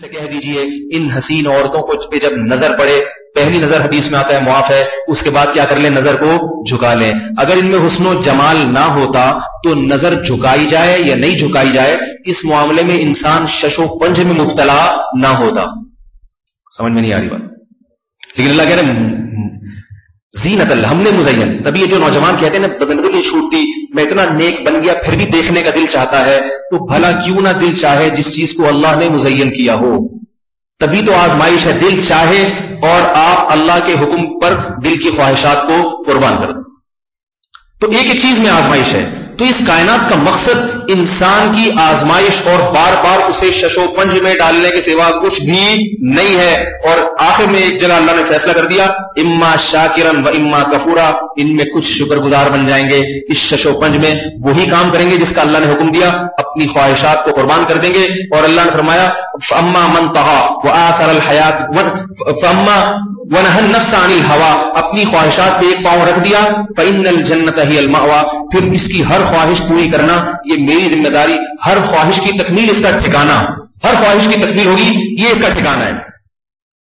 سے کہہ دیجئے ان حسین عورتوں کو پہ جب نظر پڑے، پہلی نظر حدیث میں آتا ہے معاف ہے، اس کے بعد کیا کر لیں، نظر کو جھکا لیں. اگر ان میں حسن و جمال نہ ہوتا تو نظر جھکائی جائے یا نہیں جھکائی جائے، اس معاملے میں انسان شش و پنج میں مبتلا نہ ہوتا. سمجھ میں نہیں آ رہی بات؟ لیکن اللہ کہہ رہے ہیں زینت اللہ، ہم نے مزین. تبھی یہ جو نوجوان کہتے ہیں نا بدن دل نہیں چھوٹتی، میں اتنا نیک بن گیا پھر بھی دیکھنے کا دل چاہتا ہے، تو بھلا کیوں نہ دل چاہے جس چیز کو اللہ نے مزین کیا ہو. تبھی تو آزمائش ہے، دل چاہے اور آپ اللہ کے حکم پر دل کی خواہشات کو قربان کر دیں. تو ایک ایک چیز میں آزمائش ہے. تو اس کائنات کا مقصد انسان کی آزمائش اور بار بار اسے شش و پنج میں ڈالنے کے سوا کچھ بھی نہیں ہے. اور آخر میں ایک جگہ اللہ نے فیصلہ کر دیا اما شاکرن و اما کفورا، ان میں کچھ شکر گزار بن جائیں گے، اس شش و پنج میں وہی کام کریں گے جس کا اللہ نے حکم دیا، اپنی خواہشات کو قربان کر دیں گے. اور اللہ نے فرمایا فاما من طغى وآثر الحیات فاما ونهى النفس عن الهوى، اپنی خواہشات پہ ایک پاؤں رکھ دیا، فإن الجنة هي المأوى، پھر اس کی ہر خواہش پوری کرنا یہ میری ذمہ داری. ہر خواہش کی تکمیل اس کا ٹھکانہ، ہر خواہش کی تکمیل ہوگی یہ اس کا ٹھکانہ ہے.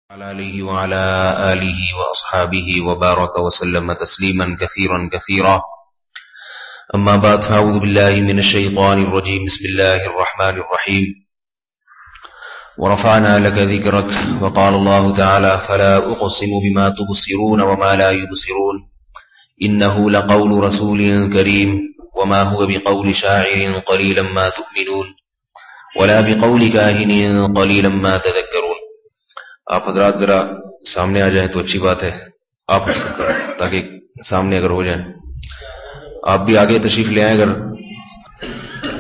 علیہ وعلی آلہ واصحابہ وبارک وسلم تسلیما کثیرا کثیرا. اما بعد فاعوذ باللہ من الشیطان الرجیم. بسم اللہ الرحمن الرحیم. ورفعنا لك ذكرك وقال الله تعالى فلا أقسم بما تبصرون وما لا يبصرون إنه لقول رسول كريم وما هو بقول شاعر قليلا ما تؤمنون ولا بقول كاهن قليلا ما تذكرون. آپ حضرات ذرا سامنے آ جائیں تو اچھی بات ہے، آپ تاکہ سامنے اگر ہو جائیں. آپ بھی آگے تشریف لے آئیں. اگر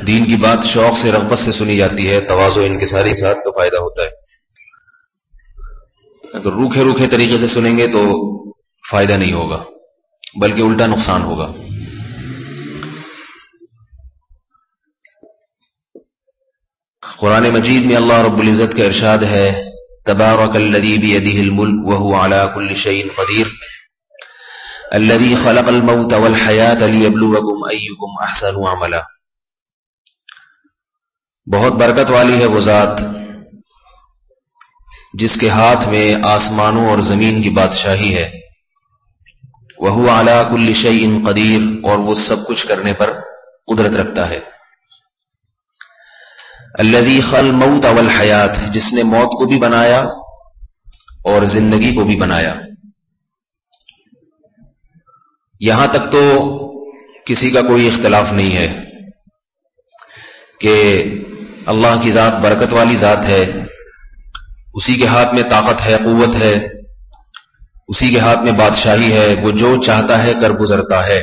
دین کی بات شوق سے رغبت سے سنی جاتی ہے، تواضع انکساری کے ساتھ، تو فائدہ ہوتا ہے. اگر روکھے روکھے طریقے سے سنیں گے تو فائدہ نہیں ہوگا بلکہ الٹا نقصان ہوگا. قرآن مجید میں اللہ رب العزت کا ارشاد ہے تبارک الذی بیدہ الملک وہو علی کل شیء قدیر الذی خلق الموت والحیاة لیبلوکم ایکم احسن عملا. بہت برکت والی ہے وہ ذات جس کے ہاتھ میں آسمانوں اور زمین کی بادشاہی ہے. وہو علی کل شیء قدیر، اور وہ سب کچھ کرنے پر قدرت رکھتا ہے. الذی خلق الموت والحیات، جس نے موت کو بھی بنایا اور زندگی کو بھی بنایا. یہاں تک تو کسی کا کوئی اختلاف نہیں ہے کہ اللہ کی ذات برکت والی ذات ہے، اسی کے ہاتھ میں طاقت ہے، قوت ہے، اسی کے ہاتھ میں بادشاہی ہے، وہ جو چاہتا ہے کر گزرتا ہے.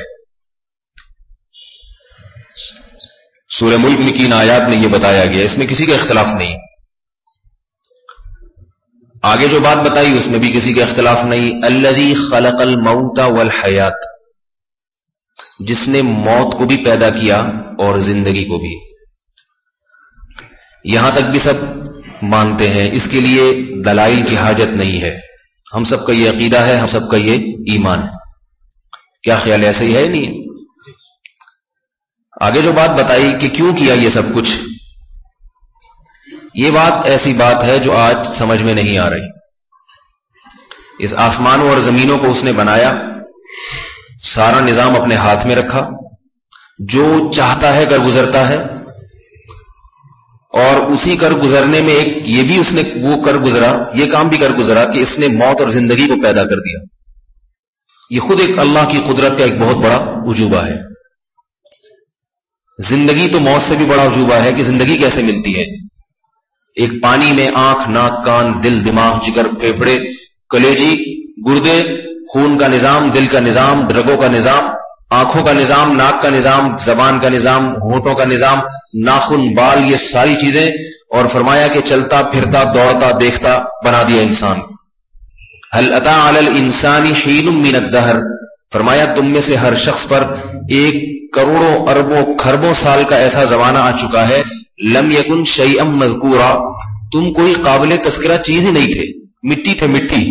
سورہ ملک میں کی آیات میں یہ بتایا گیا، اس میں کسی کا اختلاف نہیں. آگے جو بات بتائی اس میں بھی کسی کا اختلاف نہیں. الذی خلق الموت والحیات، جس نے موت کو بھی پیدا کیا اور زندگی کو بھی. یہاں تک بھی سب مانتے ہیں، اس کے لیے دلائل کی حاجت نہیں ہے. ہم سب کا یہ عقیدہ ہے، ہم سب کا یہ ایمان. کیا خیال ہے، ایسا ہی ہے نہیں؟ آگے جو بات بتائی کہ کیوں کیا یہ سب کچھ، یہ بات ایسی بات ہے جو آج سمجھ میں نہیں آ رہی. اس آسمانوں اور زمینوں کو اس نے بنایا، سارا نظام اپنے ہاتھ میں رکھا، جو چاہتا ہے کر گزرتا ہے، اور اسی کر گزرنے میں ایک یہ بھی اس نے وہ کر گزرا، یہ کام بھی کر گزرا کہ اس نے موت اور زندگی کو پیدا کر دیا. یہ خود ایک اللہ کی قدرت کا ایک بہت بڑا عجوبہ ہے. زندگی تو موت سے بھی بڑا عجوبہ ہے کہ زندگی کیسے ملتی ہے. ایک پانی میں آنکھ، ناک، کان، دل، دماغ، جگر، پھیپھڑے، کلیجی، گردے، خون کا نظام، دل کا نظام، رگوں کا نظام، آنکھوں کا نظام، ناک کا نظام، زبان کا نظام، ہونٹوں کا نظام، ناخن، بال، یہ ساری چیزیں. اور فرمایا کہ چلتا پھرتا دوڑتا دیکھتا بنا دیا انسان. هل اتى على الانسان حين من الدهر، فرمایا تم میں سے ہر شخص پر ایک کروڑوں اربوں کھربوں سال کا ایسا زمانہ آ چکا ہے، لم یکن شیئا مذکورا، تم کوئی قابل تذکرہ چیز ہی نہیں تھے، مٹی تھے، مٹی.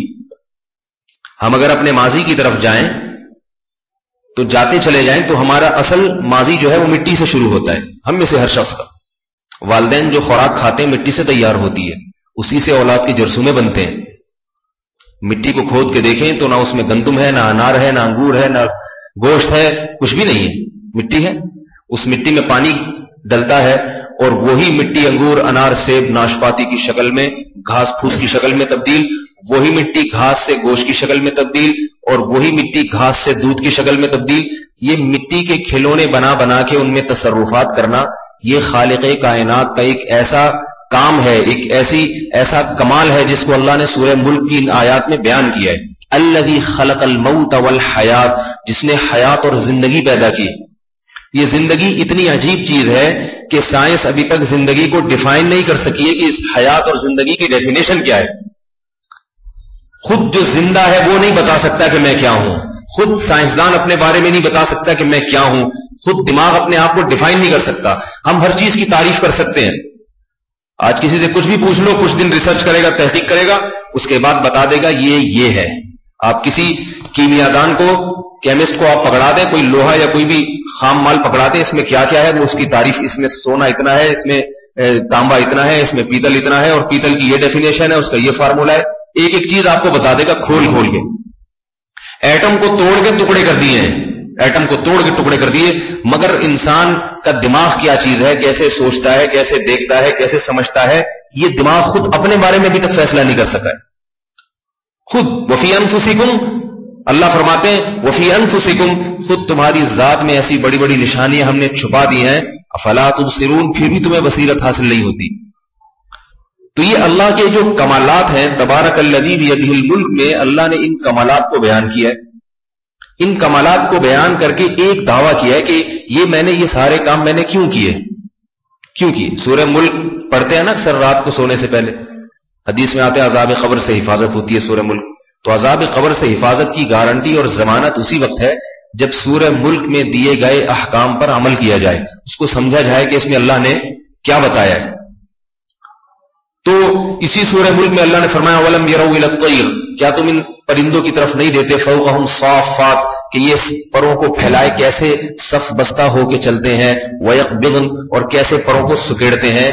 ہم اگر اپنے ماضی کی طرف جائیں تو جاتے چلے جائیں تو ہمارا اصل ماضی جو ہے وہ مٹی سے شروع ہوتا ہے. ہم میں سے ہر شخص کا والدین جو خوراک کھاتے ہیں مٹی سے تیار ہوتی ہے، اسی سے اولاد کے جرثومے بنتے ہیں. مٹی کو کھود کے دیکھیں تو نہ اس میں گندم ہے، نہ انار ہے، نہ انگور ہے، نہ گوشت ہے، کچھ بھی نہیں ہے، مٹی ہے. اس مٹی میں پانی ڈلتا ہے اور وہی مٹی انگور، انار، سیب، ناشپاتی کی شکل میں، گھاس پھوس کی شکل میں تبدیل، وہی مٹی گھاس سے گوشت کی شکل میں تبدیل، اور وہی مٹی گھاس سے دودھ کی شکل میں تبدیل. یہ مٹی کے کھلونے بنا بنا کے ان میں تصرفات کرنا، یہ خالق کائنات کا ایک ایسا کام ہے، ایک ایسا کمال ہے جس کو اللہ نے سورہ ملک کی ان آیات میں بیان کیا ہے. الذی خلق الموت والحیات، جس نے حیات اور زندگی پیدا کی. یہ زندگی اتنی عجیب چیز ہے کہ سائنس ابھی تک زندگی کو ڈیفائن نہیں کر سکی ہے کہ اس حیات اور زندگی کی ڈیفینیشن کیا ہے. خود جو زندہ ہے وہ نہیں بتا سکتا کہ میں کیا ہوں، خود سائنسدان اپنے بارے میں نہیں بتا سکتا کہ میں کیا ہوں، خود دماغ اپنے آپ کو ڈیفائن نہیں کر سکتا. ہم ہر چیز کی تعریف کر سکتے ہیں. آج کسی سے کچھ بھی پوچھ لو، کچھ دن ریسرچ کرے گا، تحقیق کرے گا، اس کے بعد بتا دے گا یہ ہے. آپ کسی کیمیا دان کو، کیمسٹ کو آپ پکڑا دیں، کوئی لوہا یا کوئی بھی خام مال پکڑا دیں، اس میں کیا کیا ہے وہ اس کی تعریف، اس میں سونا اتنا ہے، اس میں تانبا اتنا ہے، اس میں پیتل اتنا ہے، اور پیتل کی یہ ڈیفینیشن ہے، اس کا یہ فارمولا ہے. ایک ایک چیز آپ کو بتا دے گا کھول کھول کے. ایٹم کو توڑ کے ٹکڑے کر دیے ہیں، ایٹم کو توڑ کے ٹکڑے کر دیے، مگر انسان کا دماغ کیا چیز ہے، کیسے سوچتا ہے، کیسے دیکھتا ہے، کیسے سمجھتا ہے، یہ دماغ خود اپنے بارے میں ابھی تک فیصلہ نہیں کر سکا ہے. خود وفی انفسکم، اللہ فرماتے ہیں وفی انفسکم، خود تمہاری ذات میں ایسی بڑی بڑی نشانیاں ہم نے چھپا دی ہیں، افلا تبصرون، پھر بھی تمہیں بصیرت حاصل نہیں ہوتی. تو یہ اللہ کے جو کمالات ہیں، تبارک الذی بیدہ الملک میں اللہ نے ان کمالات کو بیان کیا ہے. ان کمالات کو بیان کر کے ایک دعویٰ کیا ہے کہ میں نے یہ سارے کام میں نے کیوں کیے. سورہ ملک پڑھتے ہیں نا اکثر رات کو سونے سے پہلے، حدیث میں آتے ہیں عذاب قبر سے حفاظت ہوتی ہے سورہ ملک. تو عذاب قبر سے حفاظت کی گارنٹی اور ضمانت اسی وقت ہے جب سورہ ملک میں دیے گئے احکام پر عمل کیا جائے، اس کو سمجھا جائے کہ اس میں اللہ نے کیا بتایا ہے. تو اسی سورہ ملک میں اللہ نے فرمایا وَلَمْ يَرَوْا إِلَى الطَّيْرِ، کیا تم ان پرندوں کی طرف نہیں دیتے، فَوْقَهُمْ صَافَّاتٍ، کہ یہ پروں کو پھیلائے کیسے صف بستہ ہو کے چلتے ہیں، وَيَقْبِضْنَ، اور کیسے پروں کو سکیڑتے ہیں.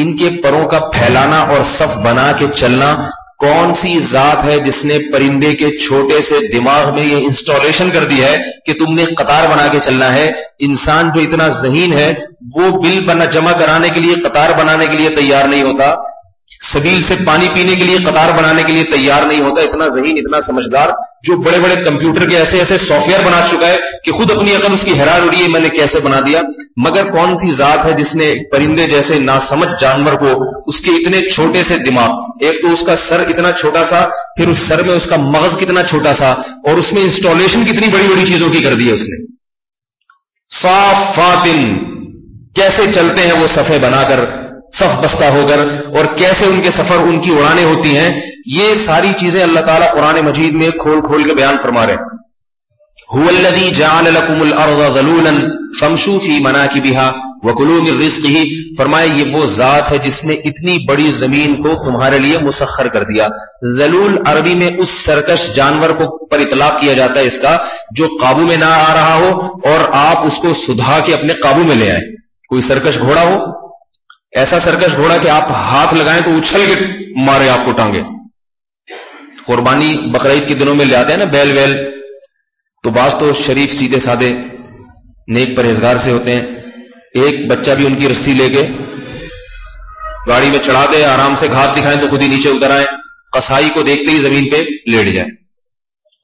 ان کے پروں کا پھیلانا اور صف بنا کے چلنا، کون سی ذات ہے جس نے پرندے کے چھوٹے سے دماغ میں یہ انسٹالیشن کر دی ہے کہ تم نے قطار بنا کے چلنا ہے. انسان جو اتنا ذہین ہے وہ بل جمع کرانے کے لیے قطار بنانے کے لیے تیار نہیں ہوتا، سبیل سے پانی پینے کے لیے قطار بنانے کے لیے تیار نہیں ہوتا. اتنا ذہین، اتنا سمجھدار، جو بڑے بڑے کمپیوٹر کے ایسے ایسے سافٹ ویئر بنا چکا ہے کہ خود اپنی عقل اس کی حیران ہو رہی ہے میں نے کیسے بنا دیا. مگر کون سی ذات ہے جس نے پرندے جیسے ناسمجھ جانور کو، اس کے اتنے چھوٹے سے دماغ، ایک تو اس کا سر اتنا چھوٹا سا، پھر اس سر میں اس کا مغز کتنا چھوٹا سا، اور اس میں انسٹالیشن کتنی بڑی بڑی چیزوں کی کر دی ہے اس نے. صافاتن، کیسے چلتے ہیں وہ صفے بنا کر، صف بستہ ہو کر، اور کیسے ان کے سفر، ان کی اڑانیں ہوتی ہیں. یہ ساری چیزیں اللہ تعالیٰ قرآن مجید میں کھول کھول کے بیان فرما رہے ہیں. هو الذی جعل لکم الارض ذلولا فامشوا فی مناکبها وکلوا من رزقہ، فرمایا یہ وہ ذات ہے جس نے اتنی بڑی زمین کو تمہارے لیے مسخر کر دیا. ذلول عربی میں اس سرکش جانور کو پر اطلاق کیا جاتا ہے اس کا جو قابو میں نہ آ رہا ہو اور آپ اس کو سدھا کے اپنے قابو میں لے آئیں. کوئی سرکش گھوڑا ہو، ایسا سرکش گھوڑا کہ آپ ہاتھ لگائیں تو اچھل کے مارے آپ کو ٹانگے. قربانی بقرعید کے دنوں میں لے آتے ہیں نا بیل ویل، تو بعض تو شریف سیدھے سادے نیک پرہیزگار سے ہوتے ہیں. ایک بچہ بھی ان کی رسی لے کے گاڑی میں چڑھا دے، آرام سے گھاس دکھائیں تو خود ہی نیچے اتر آئیں، قصائی کو دیکھتے ہی زمین پہ لیٹ جائیں،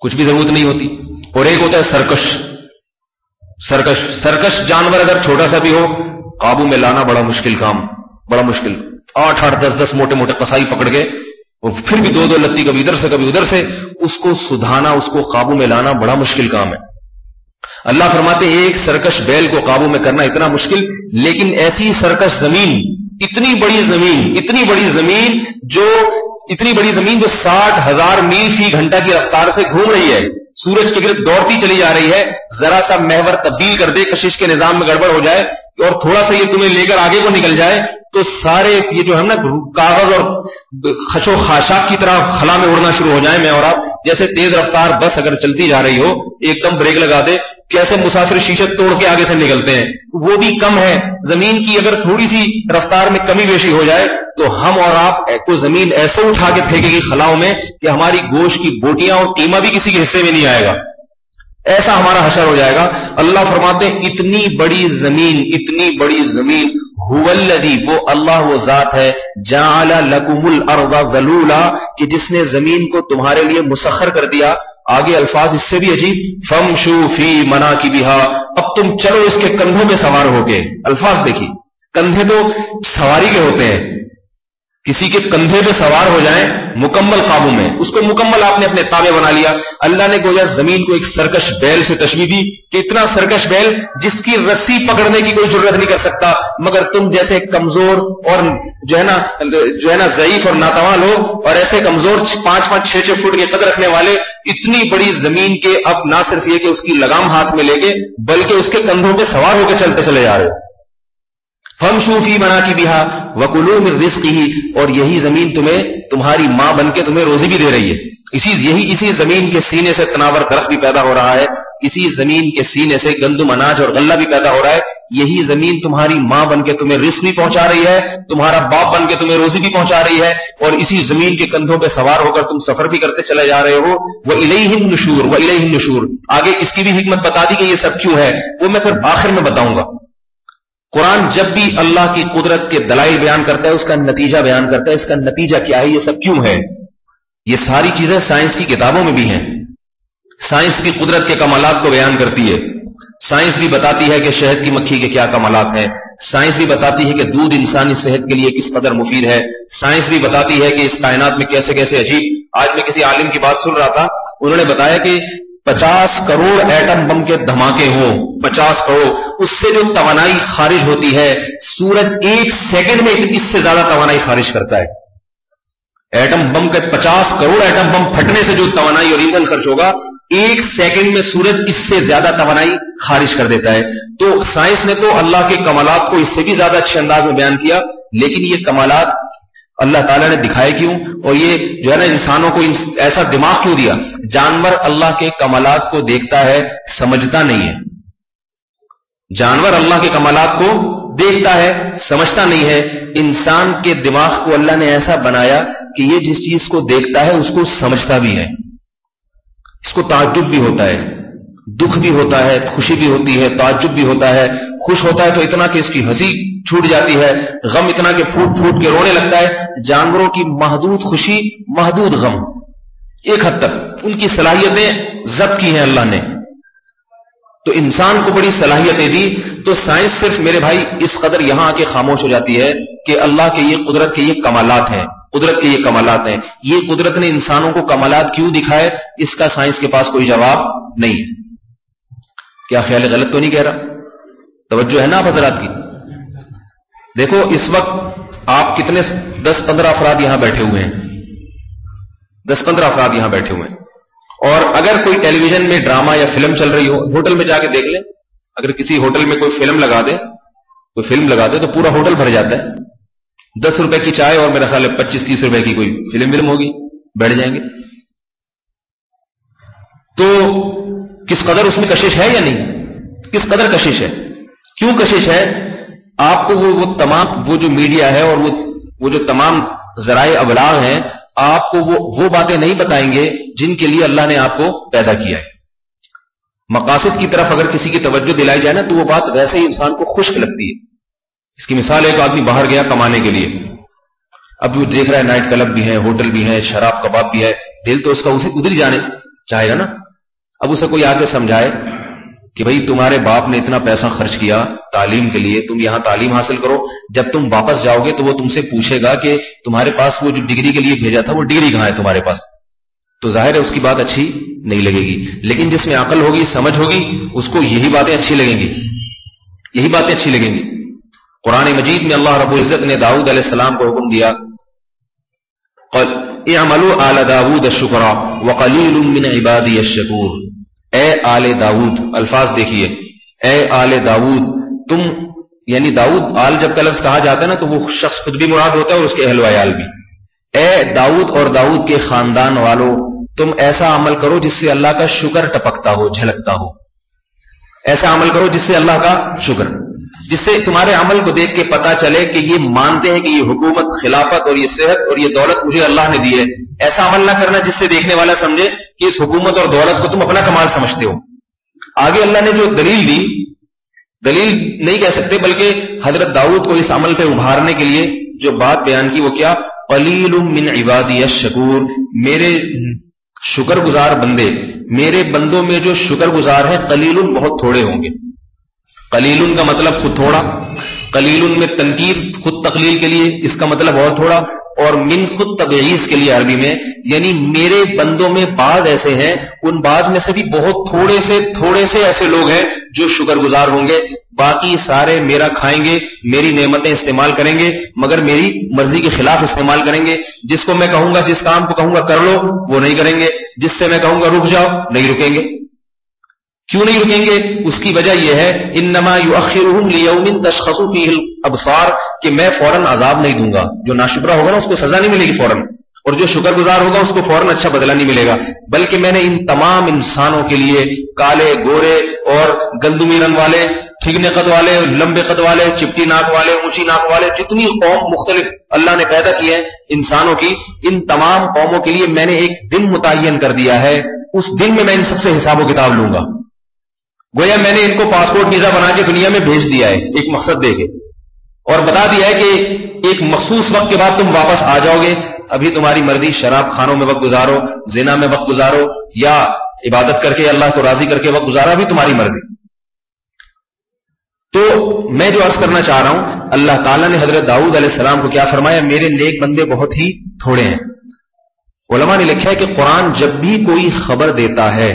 کچھ بھی ضرورت نہیں ہوتی. اور ایک ہوتا ہے سرکش جانور، اگر چھوٹا سا بھی ہو قابو میں لانا بڑا مشکل کام، بڑا مشکل. 8 10 موٹے موٹے قصائی پکڑ کے، اور پھر بھی 2 لتی کبھی ادھر سے کبھی ادھر سے، اس کو سدھانا، اس کو قابو میں لانا بڑا مشکل کام ہے. اللہ فرماتے ہیں ایک سرکش بیل کو قابو میں کرنا اتنا مشکل، لیکن ایسی سرکش زمین، اتنی بڑی زمین جو 60,000 میل فی گھنٹہ کی رفتار سے گھوم رہی ہے، سورج کے گرد دوڑتی چلی جا رہی ہے. ذرا سا محور تبدیل کر دے، کشش کے نظام میں گڑبڑ ہو جائے اور تھوڑا سا یہ تمہیں لے کر آگے کو نکل جائے تو سارے یہ جو ہے نا کاغذ اور خش و خاشاک کی طرح خلا میں اڑنا شروع ہو جائیں، میں اور آپ، جیسے تیز رفتار بس اگر چلتی جا رہی ہو، ایک دم بریک لگا دے، کیسے مسافر شیشے توڑ کے آگے سے نکلتے ہیں، وہ بھی کم ہے۔ زمین کی اگر تھوڑی سی رفتار میں کمی بیشی ہو جائے تو ہم اور آپ کو زمین ایسے اٹھا کے پھینکے گی خلاؤں میں کہ ہماری گوشت کی بوٹیاں اور قیمہ بھی کسی کے حصے میں نہیں آئے گا، ایسا ہمارا حشر ہو جائے گا۔ اللہ فرماتے ہیں اتنی بڑی زمین هو الذی، وہ اللہ وہ ذات ہے، جعل لکم الارض ذلولا، کہ جس نے زمین کو تمہارے لیے مسخر کر دیا۔ آگے الفاظ اس سے بھی عجیب، فمشوا فی مناکبها، اب تم چلو اس کے کندھوں پہ سوار ہو کے۔ الفاظ دیکھیے، کندھے تو سواری کے ہوتے ہیں، کسی کے کندھے پہ سوار ہو جائیں مکمل قابو میں، اس کو مکمل آپ نے اپنے تابع بنا لیا۔ اللہ نے گویا زمین کو ایک سرکش بیل سے تشبیہ دی کہ اتنا سرکش بیل جس کی رسی پکڑنے کی کوئی ضرورت نہیں کر سکتا، مگر تم جیسے کمزور اور جو ہے نا ضعیف اور ناتواں لوگ، اور ایسے کمزور 5-5 6-6 فٹ کی قد رکھنے والے اتنی بڑی زمین کے اب نہ صرف یہ کہ اس کی لگام ہاتھ میں لے کے بلکہ اس کے کندھوں پہ سوار ہو کے چلتے چلے جا رہے ہو۔ فَامْشُوا فِي مَنَاكِبِهَا وَكُلُوا مِن رِزْقِهِ، اور یہی زمین تمہیں تمہاری ماں بن کے تمہیں روزی بھی دے رہی ہے۔ اسی زمین کے سینے سے تناور درخت بھی پیدا ہو رہا ہے، اسی زمین کے سینے سے گندم اناج اور غلہ بھی پیدا ہو رہا ہے۔ یہی زمین تمہاری ماں بن کے تمہیں رزق بھی پہنچا رہی ہے، تمہارا باپ بن کے تمہیں روزی بھی پہنچا رہی ہے، اور اسی زمین کے کندھوں پہ سوار ہو کر تم سفر بھی کرتے چلے جا رہے ہو۔ وَإِلَيْهِ النُّشُورُ وَإِلَيْهِ النُّشُورُ، آگے اس کی بھی حکمت بتا دی کہ یہ سب کیوں ہے، وہ میں پھر آخر میں بتاؤں گا۔ قرآن جب بھی اللہ کی قدرت کے دلائل بیان کرتا ہے اس کا نتیجہ بیان کرتا ہے، اس کا نتیجہ کیا ہے، یہ سب کیوں ہے۔ یہ ساری چیزیں سائنس کی کتابوں میں بھی ہیں، سائنس کی قدرت کے کمالات کو بیان کرتی ہے۔ سائنس بھی بتاتی ہے کہ شہد کی مکھی کے کیا کمالات ہیں، سائنس بھی بتاتی ہے کہ دودھ انسانی صحت کے لیے کس قدر مفید ہے، سائنس بھی بتاتی ہے کہ اس کائنات میں کیسے کیسے عجیب۔ آج میں کسی عالم کی بات سن رہا تھا، انہوں نے بتایا کہ 50 کروڑ ایٹم بم کے دھماکے ہوں، 50 کروڑ، اس سے جو توانائی خارج ہوتی ہے، سورج 1 سیکنڈ میں اس سے زیادہ توانائی خارج کرتا ہے۔ ایٹم بم کے 50 کروڑ ایٹم بم پھٹنے سے جو توانائی اور ایندھن خرچ ہوگا، 1 سیکنڈ میں سورج اس سے زیادہ توانائی خارج کر دیتا ہے۔ تو سائنس نے تو اللہ کے کمالات کو اس سے بھی زیادہ اچھے انداز میں بیان کیا، لیکن یہ کمالات اللہ تعالیٰ نے دکھائے کیوں، اور یہ جو ہے نا انسانوں کو ایسا دماغ کیوں دیا۔ جانور اللہ کے کمالات کو دیکھتا ہے، سمجھتا نہیں ہے۔ جانور اللہ کے کمالات کو دیکھتا ہے، سمجھتا نہیں ہے۔ انسان کے دماغ کو اللہ نے ایسا بنایا کہ یہ جس چیز کو دیکھتا ہے اس کو سمجھتا بھی ہے، اس کو تعجب بھی ہوتا ہے، دکھ بھی ہوتا ہے، خوشی بھی ہوتی ہے، تعجب بھی ہوتا ہے۔ خوش ہوتا ہے تو اتنا کہ اس کی ہنسی چھوٹ جاتی ہے، غم اتنا کہ پھوٹ پھوٹ کے رونے لگتا ہے۔ جانوروں کی محدود خوشی، محدود غم، ایک حد تک ان کی صلاحیتیں ضبط کی ہیں اللہ نے، تو انسان کو بڑی صلاحیتیں دی۔ تو سائنس صرف میرے بھائی اس قدر یہاں آ کے خاموش ہو جاتی ہے کہ اللہ کے یہ قدرت کے یہ کمالات ہیں، قدرت کے یہ کمالات ہیں۔ یہ قدرت نے انسانوں کو کمالات کیوں دکھائے، اس کا سائنس کے پاس کوئی جواب نہیں ہے۔ کیا خیال ہے، غلط تو نہیں کہہ رہا؟ توجہ ہے نا آپ حضرات کی؟ دیکھو اس وقت آپ کتنے 10-15 افراد یہاں بیٹھے ہوئے ہیں، 10-15 افراد یہاں بیٹھے ہوئے ہیں، اور اگر کوئی ٹیلی ویژن میں ڈرامہ یا فلم چل رہی ہو، ہوٹل میں جا کے دیکھ لیں، اگر کسی ہوٹل میں کوئی فلم لگا دے تو پورا ہوٹل بھر جاتا ہے۔ 10 روپے کی چائے اور میرا خیال ہے 25-30 روپے کی کوئی فلم ہوگی، بیٹھ جائیں گے۔ تو کس قدر اس میں کشش ہے یا نہیں، کس قدر کشش ہے، کیوں کشش ہے؟ آپ کو وہ تمام وہ جو میڈیا ہے اور وہ جو تمام ذرائع ابلاغ ہیں، آپ کو وہ باتیں نہیں بتائیں گے جن کے لیے اللہ نے آپ کو پیدا کیا ہے۔ مقاصد کی طرف اگر کسی کی توجہ دلائی جائے نا تو وہ بات ویسے ہی انسان کو خشک لگتی ہے۔ اس کی مثال ایک آدمی باہر گیا کمانے کے لیے، اب وہ دیکھ رہا ہے نائٹ کلب بھی ہیں، ہوٹل بھی ہیں، شراب کباب بھی ہے، دل تو اس کا اسے ادھر ہی جانے چاہے گا نا۔ اب اسے کوئی آ کے سمجھائے کہ بھئی تمہارے باپ نے اتنا پیسہ خرچ کیا تعلیم کے لیے، تم یہاں تعلیم حاصل کرو، جب تم واپس جاؤ گے تو وہ تم سے پوچھے گا کہ تمہارے پاس وہ جو ڈگری کے لیے بھیجا تھا وہ ڈگری کہاں ہے تمہارے پاس، تو ظاہر ہے اس کی بات اچھی نہیں لگے گی۔ لیکن جس میں عقل ہوگی، سمجھ ہوگی، اس کو یہی باتیں اچھی لگیں گی، یہی باتیں اچھی لگیں گی۔ قرآن مجید میں اللہ رب العزت نے داؤد علیہ السلام کو حکم دیا، اعملوا آل داود الشکر وقلیل من عبادی الشکور۔ اے آل داود، الفاظ دیکھیے، اے آل داود، تم یعنی داؤد، آل جب کا لفظ کہا جاتا ہے نا تو وہ شخص خود بھی مراد ہوتا ہے اور اس کے اہل و عیال بھی۔ اے داؤد اور داؤد کے خاندان والوں، تم ایسا عمل کرو جس سے اللہ کا شکر ٹپکتا ہو، جھلکتا ہو. ایسا عمل کرو جس سے اللہ کا شکر، جس سے تمہارے عمل کو دیکھ کے پتا چلے کہ یہ مانتے ہیں کہ یہ حکومت، خلافت اور یہ صحت اور یہ دولت مجھے اللہ نے دی ہے. ایسا عمل نہ کرنا جس سے دیکھنے والا سمجھے کہ اس حکومت اور دولت کو تم اپنا کمال سمجھتے ہو. آگے اللہ نے جو دلیل دی، دلیل نہیں کہہ سکتے بلکہ حضرت داؤد کو اس عمل پہ ابھارنے کے لیے جو بات بیان کی وہ کیا؟ قلیل من عبادی الشکور، میرے شکر گزار بندے، میرے بندوں میں جو شکر گزار ہیں قلیل بہت تھوڑے ہوں گے. قلیل کا مطلب خود تھوڑا، قلیل میں تنکیر خود تقلیل کے لیے، اس کا مطلب اور تھوڑا، اور من خود تبعیض کے لیے عربی میں، یعنی میرے بندوں میں بعض ایسے ہیں، ان بعض میں سے بھی بہت تھوڑے سے ایسے لوگ ہیں جو شکر گزار ہوں گے. باقی سارے میرا کھائیں گے، میری نعمتیں استعمال کریں گے، مگر میری مرضی کے خلاف استعمال کریں گے. جس کو میں کہوں گا، جس کام کو کہوں گا کر لو، وہ نہیں کریں گے. جس سے میں کہوں گا رک جاؤ، نہیں رکیں گے. کیوں نہیں رکیں گے؟ اس کی وجہ یہ ہے انما یؤخرهم لیوم تشخص فیہ الابصار، کہ میں فوراً عذاب نہیں دوں گا. جو ناشکرا ہوگا نا اس کو سزا نہیں ملے گی فوراً، اور جو شکر گزار ہوگا اس کو فوراً اچھا بدلہ نہیں ملے گا. بلکہ میں نے ان تمام انسانوں کے لیے، کالے، گورے اور گندمی رنگ والے، ٹھیکنے قد والے، لمبے قد والے، چپٹی ناک والے، اونچی ناک والے، جتنی قوم مختلف اللہ نے پیدا کی ہے انسانوں کی، ان تمام قوموں کے لیے میں نے ایک دن متعین کر دیا ہے. اس دن میں ان سب سے حساب و کتاب لوں گا. گویا میں نے ان کو پاسپورٹ ویزا بنا کے دنیا میں بھیج دیا ہے ایک مقصد دے کے، اور بتا دیا ہے کہ ایک مخصوص وقت کے بعد تم واپس آ جاؤ گے. ابھی تمہاری مرضی، شراب خانوں میں وقت گزارو، زنا میں وقت گزارو، یا عبادت کر کے اللہ کو راضی کر کے وقت گزارا، بھی تمہاری مرضی. تو میں جو عرض کرنا چاہ رہا ہوں، اللہ تعالیٰ نے حضرت داؤد علیہ السلام کو کیا فرمایا؟ میرے نیک بندے بہت ہی تھوڑے ہیں. علماء نے لکھا ہے کہ قرآن جب بھی کوئی خبر دیتا ہے،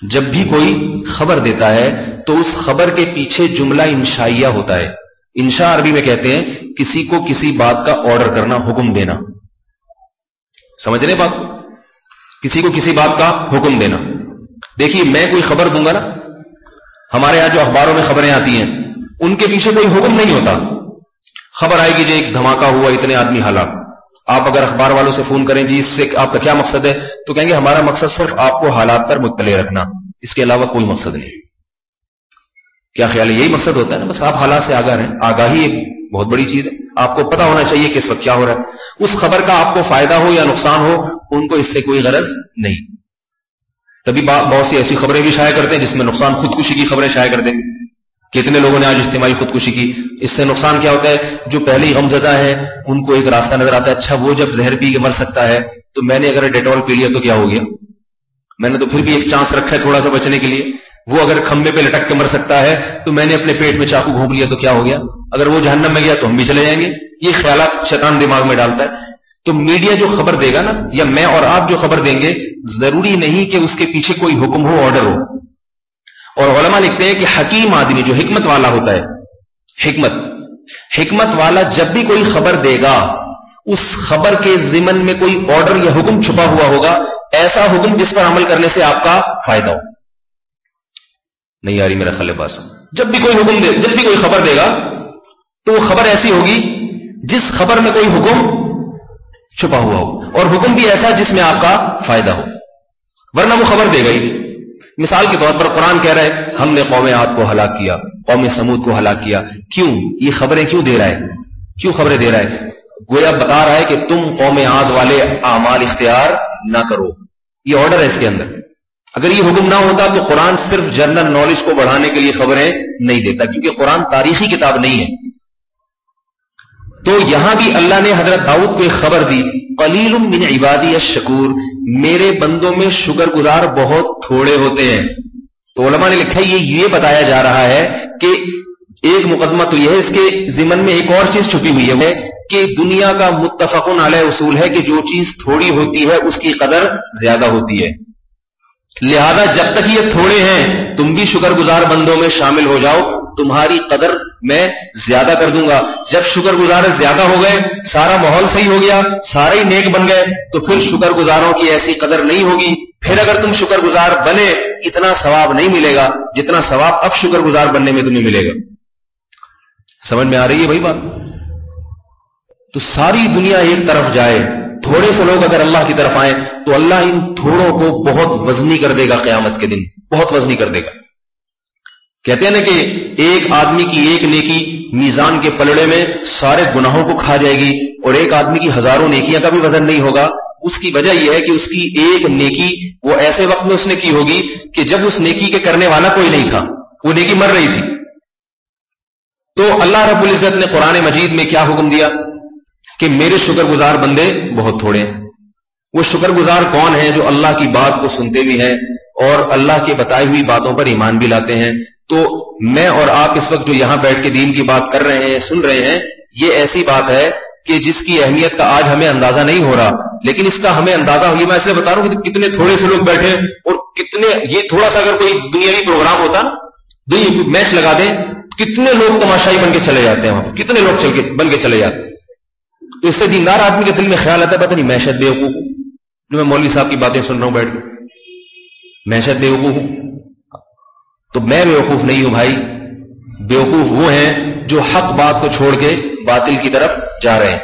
جب بھی کوئی خبر دیتا ہے تو اس خبر کے پیچھے جملہ انشائیہ ہوتا ہے. انشاء عربی میں کہتے ہیں کسی کو کسی بات کا آرڈر کرنا، حکم دینا. سمجھ رہے بات کو؟ کسی کو کسی بات کا حکم دینا. دیکھیے میں کوئی خبر دوں گا نا، ہمارے یہاں جو اخباروں میں خبریں آتی ہیں ان کے پیچھے کوئی حکم نہیں ہوتا. خبر آئے گی جی ایک دھماکہ ہوا، اتنے آدمی ہلاک. آپ اگر اخبار والوں سے فون کریں جی اس سے آپ کا کیا مقصد ہے، تو کہیں گے ہمارا مقصد صرف آپ کو حالات پر مطلع رکھنا، اس کے علاوہ کوئی مقصد نہیں. کیا خیال ہے؟ یہی مقصد ہوتا ہے نا، بس آپ حالات سے آگاہ رہیں. آگاہی ایک بہت بڑی چیز ہے، آپ کو پتا ہونا چاہیے کہ اس وقت کیا ہو رہا ہے. اس خبر کا آپ کو فائدہ ہو یا نقصان ہو، ان کو اس سے کوئی غرض نہیں. تبھی بہت سی ایسی خبریں بھی شائع کرتے ہیں جس میں نقصان، خودکشی کی خبریں شائع کر دیں گے. کتنے لوگوں نے آج اجتماعی خودکشی کی. اس سے نقصان کیا ہوتا ہے؟ جو پہلے ہی غمزدہ ہے ان کو ایک راستہ نظر آتا ہے، اچھا وہ جب زہر پی کے مر سکتا ہے تو میں نے اگر ڈیٹول پی لیا تو کیا ہو گیا، میں نے تو پھر بھی ایک چانس رکھا ہے تھوڑا سا بچنے کے لیے. وہ اگر کھمبے پہ لٹک کے مر سکتا ہے تو میں نے اپنے پیٹ میں چاقو گھونپ لیا تو کیا ہو گیا، اگر وہ جہنم میں گیا تو ہم بھی چلے جائیں گے. یہ خیالات شیطان دماغ میں ڈالتا ہے. تو میڈیا جو خبر دے گا نا، یا میں اور آپ جو خبر دیں گے، ضروری نہیں کہ اس کے پیچھے کوئی حکم ہو، آرڈر ہو. اور علماء لکھتے ہیں کہ حکیم آدمی جو حکمت والا ہوتا ہے، حکمت والا جب بھی کوئی خبر دے گا اس خبر کے ضمن میں کوئی آرڈر یا حکم چھپا ہوا ہوگا، ایسا حکم جس پر عمل کرنے سے آپ کا فائدہ ہو. نہیں آ رہی میرا خیال پاس. جب بھی کوئی حکم دے، جب بھی کوئی خبر دے گا تو وہ خبر ایسی ہوگی جس خبر میں کوئی حکم چھپا ہوا ہو، اور حکم بھی ایسا جس میں آپ کا فائدہ ہو، ورنہ وہ خبر دے گا ہی نہیں. مثال کے طور پر قرآن کہہ رہا ہے ہم نے قوم عاد کو ہلاک کیا، قوم سمود کو ہلاک کیا. کیوں یہ خبریں کیوں دے رہا ہے؟ کیوں خبریں دے رہا ہے؟ گویا بتا رہا ہے کہ تم قوم عاد والے اعمال اختیار نہ کرو. یہ آرڈر ہے اس کے اندر. اگر یہ حکم نہ ہوتا تو قرآن صرف جنرل نالج کو بڑھانے کے لیے خبریں نہیں دیتا، کیونکہ قرآن تاریخی کتاب نہیں ہے. تو یہاں بھی اللہ نے حضرت داؤد کو ایک خبر دی، قلیل من عبادی الشکور، میرے بندوں میں شکر گزار بہت تھوڑے ہوتے ہیں. تو علماء نے لکھا یہ بتایا جا رہا ہے کہ ایک مقدمہ تو یہ ہے، اس کے ضمن میں ایک اور چیز چھپی ہوئی ہے کہ دنیا کا متفقن علیہ اصول ہے کہ جو چیز تھوڑی ہوتی ہے اس کی قدر زیادہ ہوتی ہے. لہذا جب تک یہ تھوڑے ہیں تم بھی شکر گزار بندوں میں شامل ہو جاؤ، تمہاری قدر میں زیادہ کر دوں گا. جب شکر گزار زیادہ ہو گئے، سارا ماحول صحیح ہو گیا، سارے ہی نیک بن گئے، تو پھر شکر گزاروں کی ایسی قدر نہیں ہوگی. پھر اگر تم شکر گزار بنے اتنا ثواب نہیں ملے گا جتنا ثواب اب شکر گزار بننے میں تمہیں ملے گا. سمجھ میں آ رہی ہے بھائی بات؟ تو ساری دنیا ایک طرف جائے، تھوڑے سے لوگ اگر اللہ کی طرف آئیں تو اللہ ان تھوڑوں کو بہت وزنی کر دے گا قیامت کے دن، بہت وزنی کر دے گا. کہتے ہیں نا کہ ایک آدمی کی ایک نیکی میزان کے پلڑے میں سارے گناہوں کو کھا جائے گی، اور ایک آدمی کی ہزاروں نیکیاں کا بھی وزن نہیں ہوگا. اس کی وجہ یہ ہے کہ اس کی ایک نیکی وہ ایسے وقت میں اس نے کی ہوگی کہ جب اس نیکی کے کرنے والا کوئی نہیں تھا، وہ نیکی مر رہی تھی. تو اللہ رب العزت نے قرآن مجید میں کیا حکم دیا کہ میرے شکر گزار بندے بہت تھوڑے ہیں. وہ شکر گزار کون ہیں؟ جو اللہ کی بات کو سنتے بھی ہیں اور اللہ کے بتائی ہوئی باتوں پر ایمان بھی لاتے ہیں. تو میں اور آپ اس وقت جو یہاں بیٹھ کے دین کی بات کر رہے ہیں، سن رہے ہیں، یہ ایسی بات ہے کہ جس کی اہمیت کا آج ہمیں اندازہ نہیں ہو رہا، لیکن اس کا ہمیں اندازہ ہوگی. میں اس لیے بتا رہا ہوں کہ کتنے تھوڑے سے لوگ بیٹھے، اور کتنے یہ تھوڑا سا اگر کوئی دنیاوی پروگرام ہوتا نا، میچ لگا دیں، کتنے لوگ تماشائی بن کے چلے جاتے ہیں وہاں، کتنے لوگ بن کے چلے جاتے ہیں. تو اس سے دیندار آدمی کے دل میں خیال آتا ہے پتہ نہیں میں شاید بیوقوف ہوں جو میں مولوی صاحب کی باتیں سن رہا ہوں بیٹھ کے، میں شاید بیوقوف ہوں. تو میں بیوقوف نہیں ہوں بھائی، بیوقوف وہ ہیں جو حق بات کو چھوڑ کے باطل کی طرف جا رہے ہیں،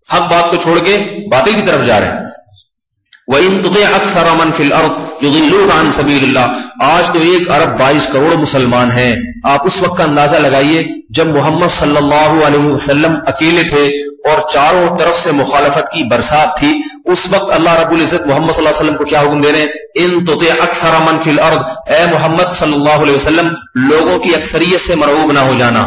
حق بات کو چھوڑ کے باطل کی طرف جا رہے ہیں. وَإِن تُطِعْ أَكْثَرَ مَنْ فِي الْأَرْضِ يُضِلُّوكَ عَنْ سَبِيلِ اللَّهِ. آج تو 1 ارب 22 کروڑ مسلمان ہیں. آپ اس وقت کا اندازہ لگائیے جب محمد صلی اللہ علیہ وسلم اکیلے تھے اور چاروں طرف سے مخالفت کی برسات تھی. اس وقت اللہ رب العزت محمد صلی اللہ علیہ وسلم کو کیا حکم دے رہے ہیں؟ ان تطع اکثر من فی الارض، اے محمد صلی اللہ علیہ وسلم لوگوں کی اکثریت سے مرعوب نہ ہو جانا.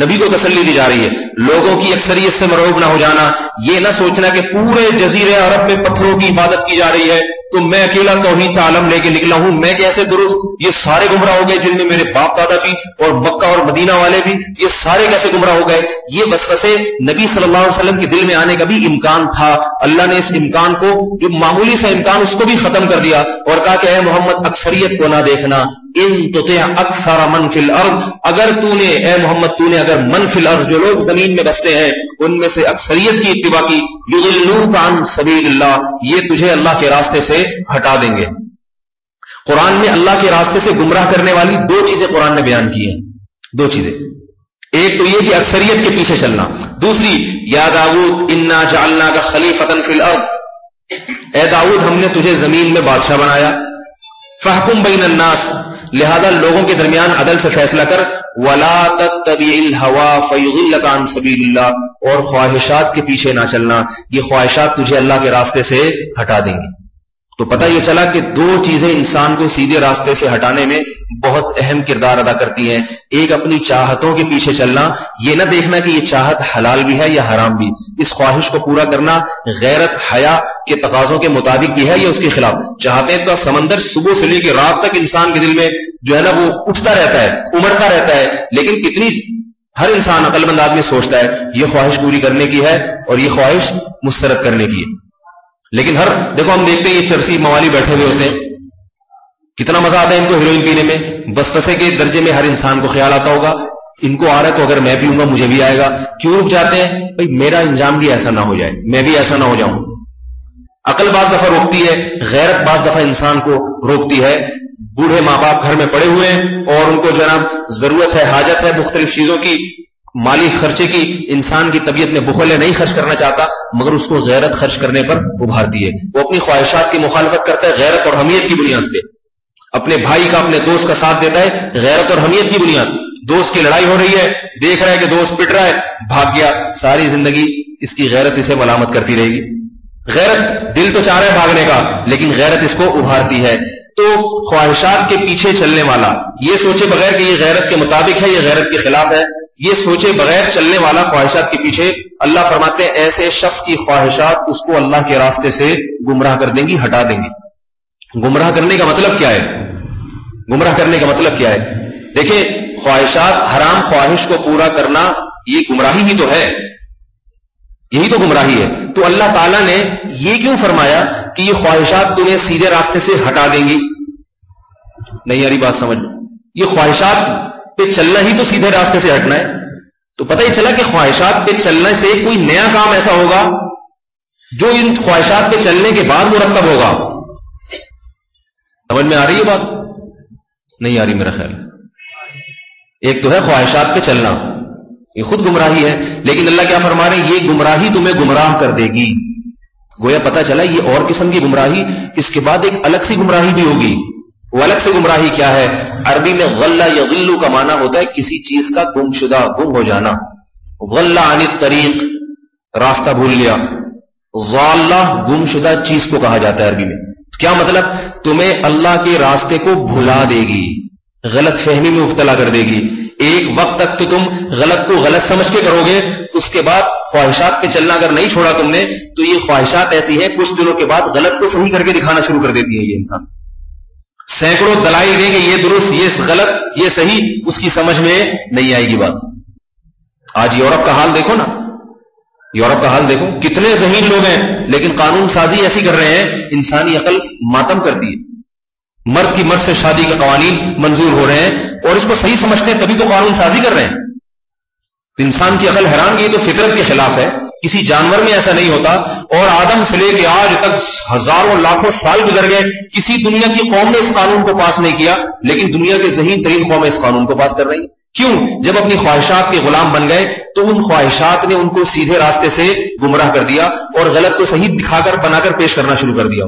نبی کو تسلی دی جا رہی ہے، لوگوں کی اکثریت سے مرعوب نہ ہو جانا. یہ نہ سوچنا کہ پورے جزیرے عرب میں پتھروں کی عبادت کی جا رہی ہے تو میں اکیلا توحید عالم لے کے نکلا ہوں، میں کیسے درست، یہ سارے گمراہ ہو گئے جن میں میرے باپ دادا بھی اور مکہ اور مدینہ والے بھی، یہ سارے کیسے گمراہ ہو گئے. یہ وسوسے نبی صلی اللہ علیہ وسلم کے دل میں آنے کا بھی امکان تھا. اللہ نے اس امکان کو، جو معمولی سا امکان، اس کو بھی ختم کر دیا اور کہا کہ اے محمد اکثریت کو نہ دیکھنا. ان تطع اکثر من فی الارض، اگر تو نے اے محمد تو نے اگر من فی الارض جو لوگ زمین میں بستے ہیں ان میں سے اکثریت کی اتباع کی، یضلوک عن سبیل اللہ، یہ تجھے اللہ کے راستے سے ہٹا دیں گے. قرآن میں اللہ کے راستے سے گمراہ کرنے والی 2 چیزیں قرآن نے بیان کی ہیں، 2 چیزیں. ایک تو یہ کہ اکثریت کے پیچھے چلنا، دوسری یا داؤد انا جعلناک خلیفۃ فی الارض، اے داؤد ہم نے تجھے زمین میں بادشاہ بنایا. فاحکم بین الناس، لہذا لوگوں کے درمیان عدل سے فیصلہ کر. ولا تتبع الهوى فيضلك عن سبيل اللہ، اور خواہشات کے پیچھے نہ چلنا، یہ خواہشات تجھے اللہ کے راستے سے ہٹا دیں گے. تو پتہ یہ چلا کہ 2 چیزیں انسان کو سیدھے راستے سے ہٹانے میں بہت اہم کردار ادا کرتی ہیں. ایک اپنی چاہتوں کے پیچھے چلنا، یہ نہ دیکھنا کہ یہ چاہت حلال بھی ہے یا حرام بھی، اس خواہش کو پورا کرنا غیرت حیا کے تقاضوں کے مطابق بھی ہے یا اس کے خلاف. چاہتے کا سمندر صبح سے لے کے رات تک انسان کے دل میں جو ہے نا وہ اٹھتا رہتا ہے، امڑتا رہتا ہے، لیکن کتنی ہر انسان عقل مند آدمی سوچتا ہے یہ خواہش پوری کرنے کی ہے اور یہ خواہش مسترد کرنے کی ہے. لیکن دیکھو ہم دیکھتے ہیں یہ چرسی موالی بیٹھے ہوئے ہوتے ہیں، کتنا مزہ آتا ہے ان کو ہیروئن پینے میں. بسپسے کے درجے میں ہر انسان کو خیال آتا ہوگا ان کو آ رہا ہے تو اگر میں پیوں گا مجھے بھی آئے گا. کیوں رک جاتے ہیں؟ بھائی میرا انجام بھی ایسا نہ ہو جائے، میں بھی ایسا نہ ہو جاؤں. عقل بعض دفعہ روکتی ہے، غیرت بعض دفعہ انسان کو روکتی ہے. بوڑھے ماں باپ گھر میں پڑے ہوئے ہیں اور ان کو جناب ضرورت ہے، حاجت ہے مختلف چیزوں کی، مالی خرچے کی. انسان کی طبیعت میں بخل ہے، نہیں خرچ کرنا چاہتا، مگر اس کو غیرت خرچ کرنے پر ابھارتی ہے. وہ اپنی خواہشات کی مخالفت کرتا ہے غیرت اور حمیت کی بنیاد پہ. اپنے بھائی کا، اپنے دوست کا ساتھ دیتا ہے غیرت اور حمیت کی بنیاد. دوست کی لڑائی ہو رہی ہے، دیکھ رہا ہے کہ دوست پٹ رہا ہے، بھاگ گیا، ساری زندگی اس کی غیرت اسے ملامت کرتی رہے گی. غیرت، دل تو چاہ رہا ہے بھاگنے کا لیکن غیرت اس کو ابھارتی ہے. تو خواہشات کے پیچھے چلنے والا، یہ سوچے بغیر کہ یہ غیرت کے مطابق ہے، یہ غیرت کے خلاف ہے، یہ سوچے بغیر چلنے والا خواہشات کے پیچھے، اللہ فرماتے ہیں ایسے شخص کی خواہشات اس کو اللہ کے راستے سے گمراہ کر دیں گی، ہٹا دیں گی. گمراہ کرنے کا مطلب کیا ہے؟ گمراہ کرنے کا مطلب کیا ہے؟ دیکھیں خواہشات، حرام خواہش کو پورا کرنا یہ گمراہی ہی تو ہے، یہی تو گمراہی ہے. تو اللہ تعالیٰ نے یہ کیوں فرمایا کہ یہ خواہشات تمہیں سیدھے راستے سے ہٹا دیں گی؟ نہیں یاری بات سمجھ، یہ خواہشات پہ چلنا ہی تو سیدھے راستے سے ہٹنا ہے. تو پتہ ہی چلا کہ خواہشات پہ چلنے سے کوئی نیا کام ایسا ہوگا جو ان خواہشات پہ چلنے کے بعد مرتب ہوگا. سمجھ میں آ رہی ہے بات؟ نہیں آ رہی میرا خیال. ایک تو ہے خواہشات پہ چلنا، یہ خود گمراہی ہے، لیکن اللہ کیا فرما رہے ہیں؟ یہ گمراہی تمہیں گمراہ کر دے گی. گویا پتا چلا یہ اور قسم کی گمراہی، اس کے بعد ایک الگ سی گمراہی بھی ہوگی. وہ الگ سی گمراہی کیا ہے؟ عربی میں غلہ یغلو کا معنی ہوتا ہے کسی چیز کا گم شدہ، گم ہو جانا. غلہ عن الطریق، راستہ بھول گیا. ضالہ گم شدہ چیز کو کہا جاتا ہے عربی میں. کیا مطلب؟ تمہیں اللہ کے راستے کو بھلا دے گی، غلط فہمی میں مبتلا کر دے گی. ایک وقت تک تو تم غلط کو غلط سمجھ کے کرو گے، اس کے بعد خواہشات پہ چلنا اگر نہیں چھوڑا تم نے تو یہ خواہشات ایسی ہیں کچھ دنوں کے بعد غلط کو صحیح کر کے دکھانا شروع کر دیتی ہیں. یہ انسان سینکڑوں دلائل دیں گے یہ درست یہ غلط یہ صحیح، اس کی سمجھ میں نہیں آئے گی بات. آج یورپ کا حال دیکھو نا، یورپ کا حال دیکھو، کتنے ذہین لوگ ہیں لیکن قانون سازی ایسی کر رہے ہیں انسانی عقل ماتم کرتی ہے. مرد کی مرد سے شادی کے قوانین منظور ہو رہے ہیں اور اس کو صحیح سمجھتے ہیں تبھی تو قانون سازی کر رہے ہیں. انسان کی عقل حیران کی، تو فطرت کے خلاف ہے. کسی جانور میں ایسا نہیں ہوتا. اور آدم سے لے کے آج تک ہزاروں لاکھوں سال گزر گئے، کسی دنیا کی قوم نے اس قانون کو پاس نہیں کیا، لیکن دنیا کے ذہین ترین قومیں اس قانون کو پاس کر رہی ہیں. کیوں؟ جب اپنی خواہشات کے غلام بن گئے تو ان خواہشات نے ان کو سیدھے راستے سے گمراہ کر دیا اور غلط کو صحیح دکھا کر بنا کر پیش کرنا شروع کر دیا.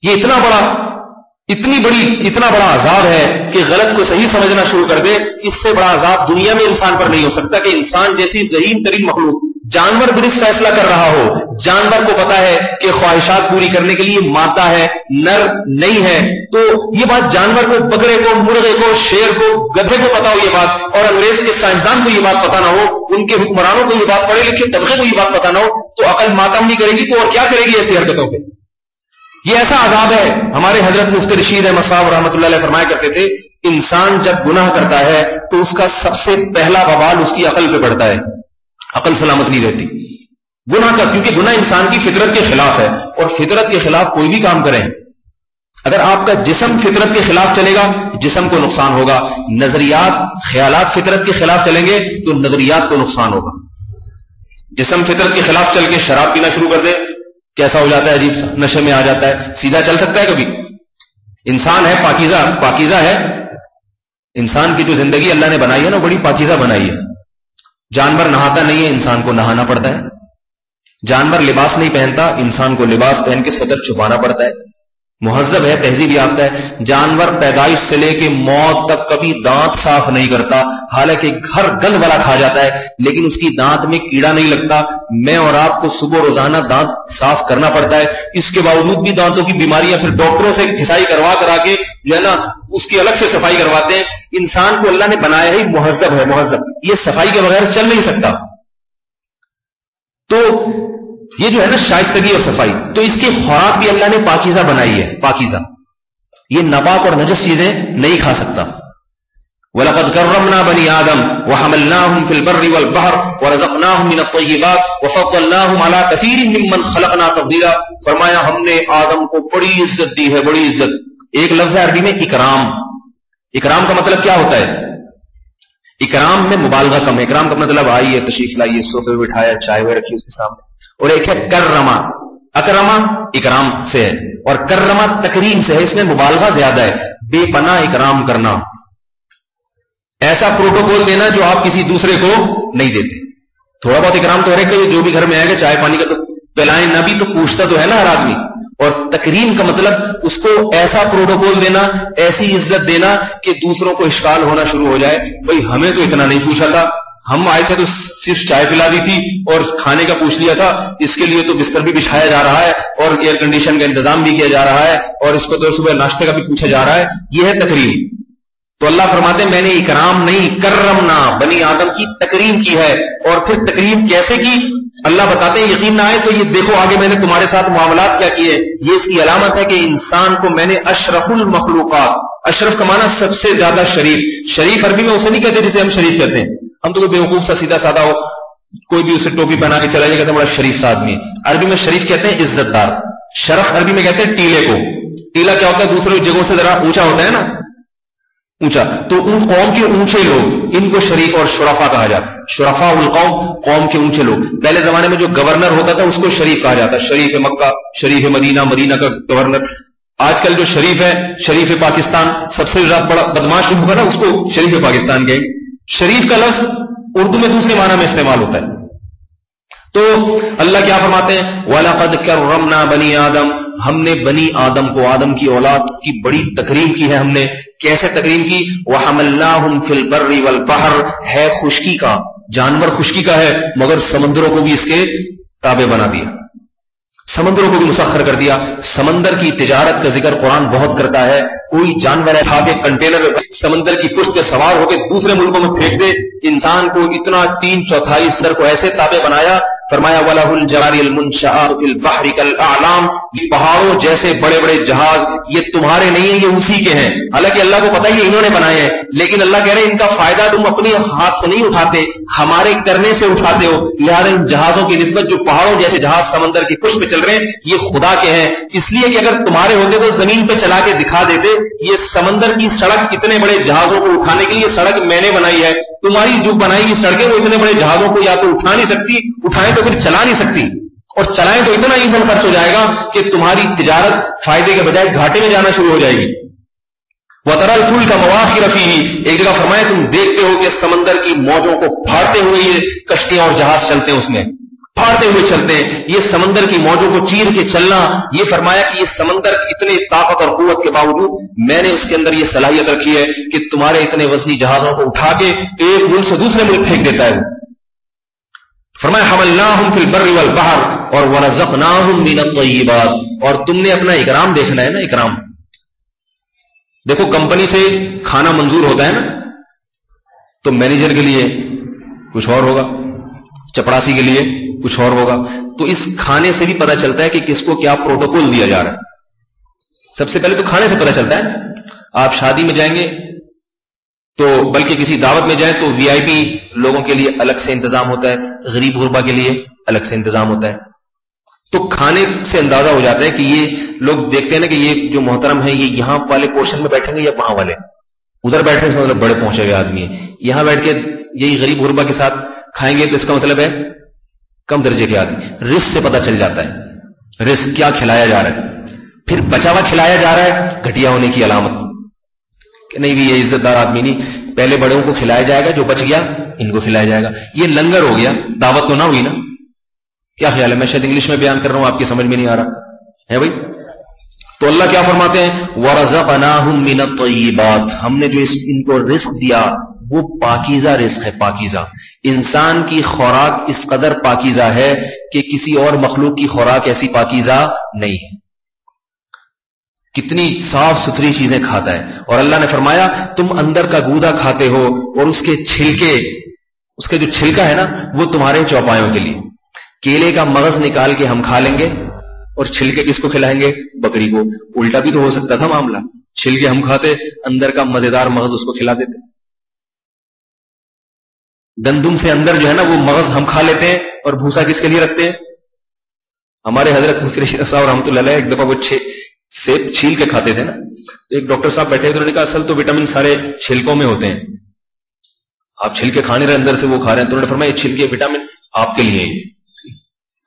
یہ اتنا بڑا عذاب ہے کہ غلط کو صحیح سمجھنا شروع کر دے. اس سے بڑا عذاب دنیا میں انسان پر نہیں ہو سکتا کہ انسان جیسی ذہین ترین مخلوق، جانور برس فیصلہ کر رہا ہو. جانور کو پتا ہے کہ خواہشات پوری کرنے کے لیے مادہ ہے، نر نہیں ہے. تو یہ بات جانور کو، بکرے کو، مرغے کو، شیر کو، گدھے کو پتا ہو یہ بات، اور انگریز کے سائنسدان کو یہ بات پتا نہ ہو، ان کے حکمرانوں کو یہ بات، پڑھے لکھے طبقے کو یہ بات پتا نہ ہو، تو عقل ماتم نہیں کرے گی تو اور کیا کرے گی ایسی حرکتوں پہ؟ یہ ایسا عذاب ہے. ہمارے حضرت مفتی رشید احمد صاحب رحمۃ اللہ علیہ فرمایا کرتے تھے انسان جب گناہ کرتا ہے تو اس کا سب سے پہلا وبال اس کی عقل پہ پڑتا ہے. عقل سلامت نہیں رہتی گناہ کا، کیونکہ گناہ انسان کی فطرت کے خلاف ہے. اور فطرت کے خلاف کوئی بھی کام کریں، اگر آپ کا جسم فطرت کے خلاف چلے گا جسم کو نقصان ہوگا. نظریات خیالات فطرت کے خلاف چلیں گے تو نظریات کو نقصان ہوگا. جسم فطرت کے خلاف چل کے شراب پینا شروع کر دے، کیسا ہو جاتا ہے؟ عجیب سا نشے میں آ جاتا ہے. سیدھا چل سکتا ہے کبھی؟ انسان ہے پاکیزہ ہے. انسان کی جو زندگی اللہ نے بنائی ہے نا بڑی پاکیزہ بنائی ہے. جانور نہاتا نہیں ہے، انسان کو نہانا پڑتا ہے. جانور لباس نہیں پہنتا، انسان کو لباس پہن کے صدر چھپانا پڑتا ہے. مہذب ہے، تہذیب یافتہ ہے. جانور پیدائش سے لے کے موت تک کبھی دانت صاف نہیں کرتا، حالانکہ ہر گند والا کھا جاتا ہے لیکن اس کی دانت میں کیڑا نہیں لگتا. میں اور آپ کو صبح روزانہ دانت صاف کرنا پڑتا ہے، اس کے باوجود بھی دانتوں کی بیماریاں، پھر ڈاکٹروں سے گھسائی کرا کے جو ہے نا اس کی الگ سے صفائی کرواتے ہیں. انسان کو اللہ نے بنایا ہی مہذب ہے. مہذب یہ صفائی کے بغیر چل نہیں سکتا. تو یہ جو ہے نا شائستگی اور صفائی، تو اس کی خوراک بھی اللہ نے پاکیزہ بنائی ہے. پاکیزہ، یہ ناپاک اور نجس چیزیں نہیں کھا سکتا. وَلَقَدْ كَرَّمْنَا بَنِي آدَمَ وَحَمَلْنَاهُمْ فِي الْبَرِّ وَالْبَحْرِ وَرَزَقْنَاهُمْ مِنَ الطَّيِّبَاتِ وَفَضَّلْنَاهُمْ عَلَى كَثِيرٍ مِّمَّنْ خَلَقْنَا تَفْضِيلًا. فرمایا ہم نے آدم کو بڑی عزت دی ہے، بڑی عزت. ایک لفظ ہے عربی میں اکرام. اکرام کا مطلب کیا ہوتا ہے؟ اکرام میں مبالغہ کم ہے. اکرام کا مطلب آئیے، تشریف لائیے، صوفے پہ بٹھایا، چائے ہوئے رکھی اس کے سامنے. اور ایک ہے کرما. اکرما اکرام سے ہے اور کرما تکریم سے ہے، اس میں مبالغہ زیادہ ہے. بے پناہ اکرام کرنا، ایسا پروٹوکول دینا جو آپ کسی دوسرے کو نہیں دیتے. تھوڑا بہت اکرام تو ہے کہ جو بھی گھر میں آئے گا چائے پانی کا تو پلائیں نہ بھی تو پوچھتا تو ہے نا ہر آدمی. اور تکریم کا مطلب اس کو ایسا پروٹوکول دینا، ایسی عزت دینا کہ دوسروں کو اشکال ہونا شروع ہو جائے. بھئی ہمیں تو اتنا نہیں پوچھا تھا، ہم آئے تھے تو صرف چائے پلا دی تھی اور کھانے کا پوچھ لیا تھا، اس کے لیے تو بستر بھی بچھایا جا رہا ہے اور ایئر کنڈیشن کا انتظام بھی کیا جا رہا ہے اور اس کو تو صبح ناشتے کا بھی پوچھا جا رہا ہے. یہ ہے تکریم. تو اللہ فرماتے ہیں میں نے اکرام نہیں، کرمنا، بنی آدم کی تکریم کی ہے. اور پھر تکریم کیسے کی اللہ بتاتے ہیں. یقین نہ آئے تو یہ دیکھو آگے میں نے تمہارے ساتھ معاملات کیا کیے. یہ اس کی علامت ہے کہ انسان کو میں نے اشرف المخلوقات، اشرف کا معنی سب سے زیادہ شریف. شریف عربی میں اسے نہیں کہتے جسے ہم شریف کہتے ہیں. ہم تو کوئی بیوقوف سا سیدھا سادہ ہو، کوئی بھی اسے ٹوپی پہنا کے چلا جائے کہتے ہیں بڑا شریف سا آدمی. عربی میں شریف کہتے ہیں عزت دار. شرف عربی میں کہتے ہیں ٹیلے کو. ٹیلا کیا ہوتا ہے؟ دوسرے جگہوں سے ذرا اونچا ہوتا ہے نا، اونچا. تو ان قوم کے اونچے لوگ ان کو شریف اور شرفا کہا جاتا ہے. شرفا القوم، قوم کے اونچے لوگ. پہلے زمانے میں جو گورنر ہوتا تھا اس کو شریف کہا جاتا ہے. شریف مکہ، شریف مدینہ، مدینہ کا گورنر. آج کل جو شریف ہے، شریف پاکستان، سب سے بڑا بدماش ہوگا نا اس کو شریف پاکستان کے. شریف کا لفظ اردو میں دوسرے معنی میں استعمال ہوتا ہے. تو اللہ کیا فرماتے ہیں؟ وَلَقَدْ كَرَّمْنَا بَنِي آدم، ہم نے بنی آدم کو، آدم کی اولاد کی بڑی تکریم کی ہے ہم نے. کیسے تکریم کی؟ وَحَمَلْنَاهُمْ فِي الْبَرِّ وَالْبَحْرِ، ہے خشکی کا، جانور خشکی کا ہے، مگر سمندروں کو بھی اس کے تابع بنا دیا، سمندروں کو بھی مسخر کر دیا. سمندر کی تجارت کا ذکر قرآن بہت کرتا ہے. کوئی جانور اٹھا کے کنٹینر سمندر کی پشت پہ سوار ہو کے دوسرے ملکوں میں پھینک دے. انسان کو اتنا 3/4 سمندر کو ایسے تابع بنایا، فرمایا وَلَهُ الْجَوَارِ الْمُنشَآتُ فِي الْبَحْرِ كَالْأَعْلَامِ، یہ پہاڑوں جیسے بڑے بڑے جہاز یہ تمہارے نہیں ہیں، یہ اسی کے ہیں. حالانکہ اللہ کو پتہ ہی انہوں نے بنائے ہیں، لیکن اللہ کہہ رہے ہیں ان کا فائدہ تم اپنے ہاتھ سے نہیں اٹھاتے، ہمارے کرنے سے اٹھاتے ہو. لہٰذا ان جہازوں کی نسبت جو پہاڑوں جیسے جہاز سمندر کی پشت پہ چل رہے ہیں یہ خدا کے ہیں. اس لیے کہ اگر تمہارے ہوتے تو زمین پہ چلا کے دکھا دیتے. یہ سمندر کی سڑک اتنے بڑے جہازوں کو اٹھانے کے لیے سڑک میں نے بنائی ہے، تمہاری جو بنائی گی سڑکیں وہ اتنے بڑے جہازوں کو یا تو اٹھا نہیں سکتی، اٹھائیں تو پھر چلا نہیں سکتی، اور چلائیں تو اتنا ایندھن خرچ ہو جائے گا کہ تمہاری تجارت فائدے کے بجائے گھاٹے میں جانا شروع ہو جائے گی. وَتَرَى الْفُلْكَ مَوَاخِرَ فِيهِ، ایک جگہ فرمایا تم دیکھتے ہو کہ سمندر کی موجوں کو پھاڑتے ہوئے یہ کشتیاں اور جہاز چلتے ہیں، اس میں پھاڑتے ہوئے چلتے ہیں. یہ سمندر کی موجوں کو چیر کے چلنا، یہ فرمایا کہ یہ سمندر اتنی طاقت اور قوت کے باوجود میں نے اس کے اندر یہ صلاحیت رکھی ہے کہ تمہارے اتنے وزنی جہازوں کو اٹھا کے ایک ملک سے دوسرے ملک پھینک دیتا ہے. فرمایا حملناہم فی البر والبحر اور ورزقناہم من الطیبات. اور تم نے اپنا اکرام دیکھنا ہے نا، اکرام دیکھو. کمپنی سے کھانا منظور ہوتا ہے نا تو مینیجر کے لیے کچھ اور ہوگا، چپڑاسی کے لیے کچھ اور ہوگا. تو اس کھانے سے بھی پتہ چلتا ہے کہ کس کو کیا پروٹوکول دیا جا رہا ہے. سب سے پہلے تو کھانے سے پتہ چلتا ہے. آپ شادی میں جائیں گے تو بلکہ کسی دعوت میں جائیں تو وی آئی پی لوگوں کے لیے الگ سے انتظام ہوتا ہے، غریب غربا کے لیے الگ سے انتظام ہوتا ہے. تو کھانے سے اندازہ ہو جاتا ہے کہ یہ لوگ دیکھتے ہیں نا کہ یہ جو محترم ہیں یہ یہاں والے پورشن میں بیٹھیں گے یا وہاں والے، ادھر بیٹھنے سے مطلب بڑے پہنچے ہوئے آدمی ہیں، یہاں بیٹھ کے یہی غریب غربا کے ساتھ کھائیں گے تو اس کا مطلب ہے کم درجے کے آدمی. رزق سے پتہ چل جاتا ہے رزق کیا کھلایا جا رہا ہے. پھر بچا ہوا کھلایا جا رہا ہے گھٹیا ہونے کی علامت کہ نہیں بھی یہ عزت دار آدمی نہیں. پہلے بڑوں کو کھلایا جائے گا، جو بچ گیا ان کو کھلایا جائے گا. یہ لنگر ہو گیا، دعوت تو نہ ہوئی نا. کیا خیال ہے؟ میں شاید انگلش میں بیان کر رہا ہوں، آپ کی سمجھ میں نہیں آ رہا ہے بھائی. تو اللہ کیا فرماتے ہیں؟ وَرَزَقْنَاهُم مِّنَ الطَّيِّبَاتِ، ہم نے جو ان کو رزق دیا وہ پاکیزہ رزق ہے. پاکیزہ انسان کی خوراک اس قدر پاکیزہ ہے کہ کسی اور مخلوق کی خوراک ایسی پاکیزہ نہیں ہے. کتنی صاف ستھری چیزیں کھاتا ہے. اور اللہ نے فرمایا تم اندر کا گودا کھاتے ہو اور اس کے چھلکے، اس کا جو چھلکا ہے نا وہ تمہارے چوپایوں کے لیے. کیلے کا مغز نکال کے ہم کھا لیں گے اور چھلکے کس کو کھلائیں گے؟ بکری کو. الٹا بھی تو ہو سکتا تھا معاملہ، چھلکے ہم کھاتے، اندر کا مزیدار مغز اس کو کھلا دیتے. گندم سے اندر جو ہے نا وہ مغز ہم کھا لیتے ہیں اور بھوسا کس کے لیے رکھتے ہیں؟ ہمارے حضرت مفتی رشید صاحب رحمۃ اللہ علیہ ایک دفعہ وہ سیب چھیل کے کھاتے تھے نا، تو ایک ڈاکٹر صاحب بیٹھے، انہوں نے کہا اصل تو وٹامن سارے چھلکوں میں ہوتے ہیں، آپ چھلکے کھانے رہے اندر سے وہ کھا رہے ہیں. تو انہوں نے فرمایا یہ چھلکے وٹامن آپ کے لیے،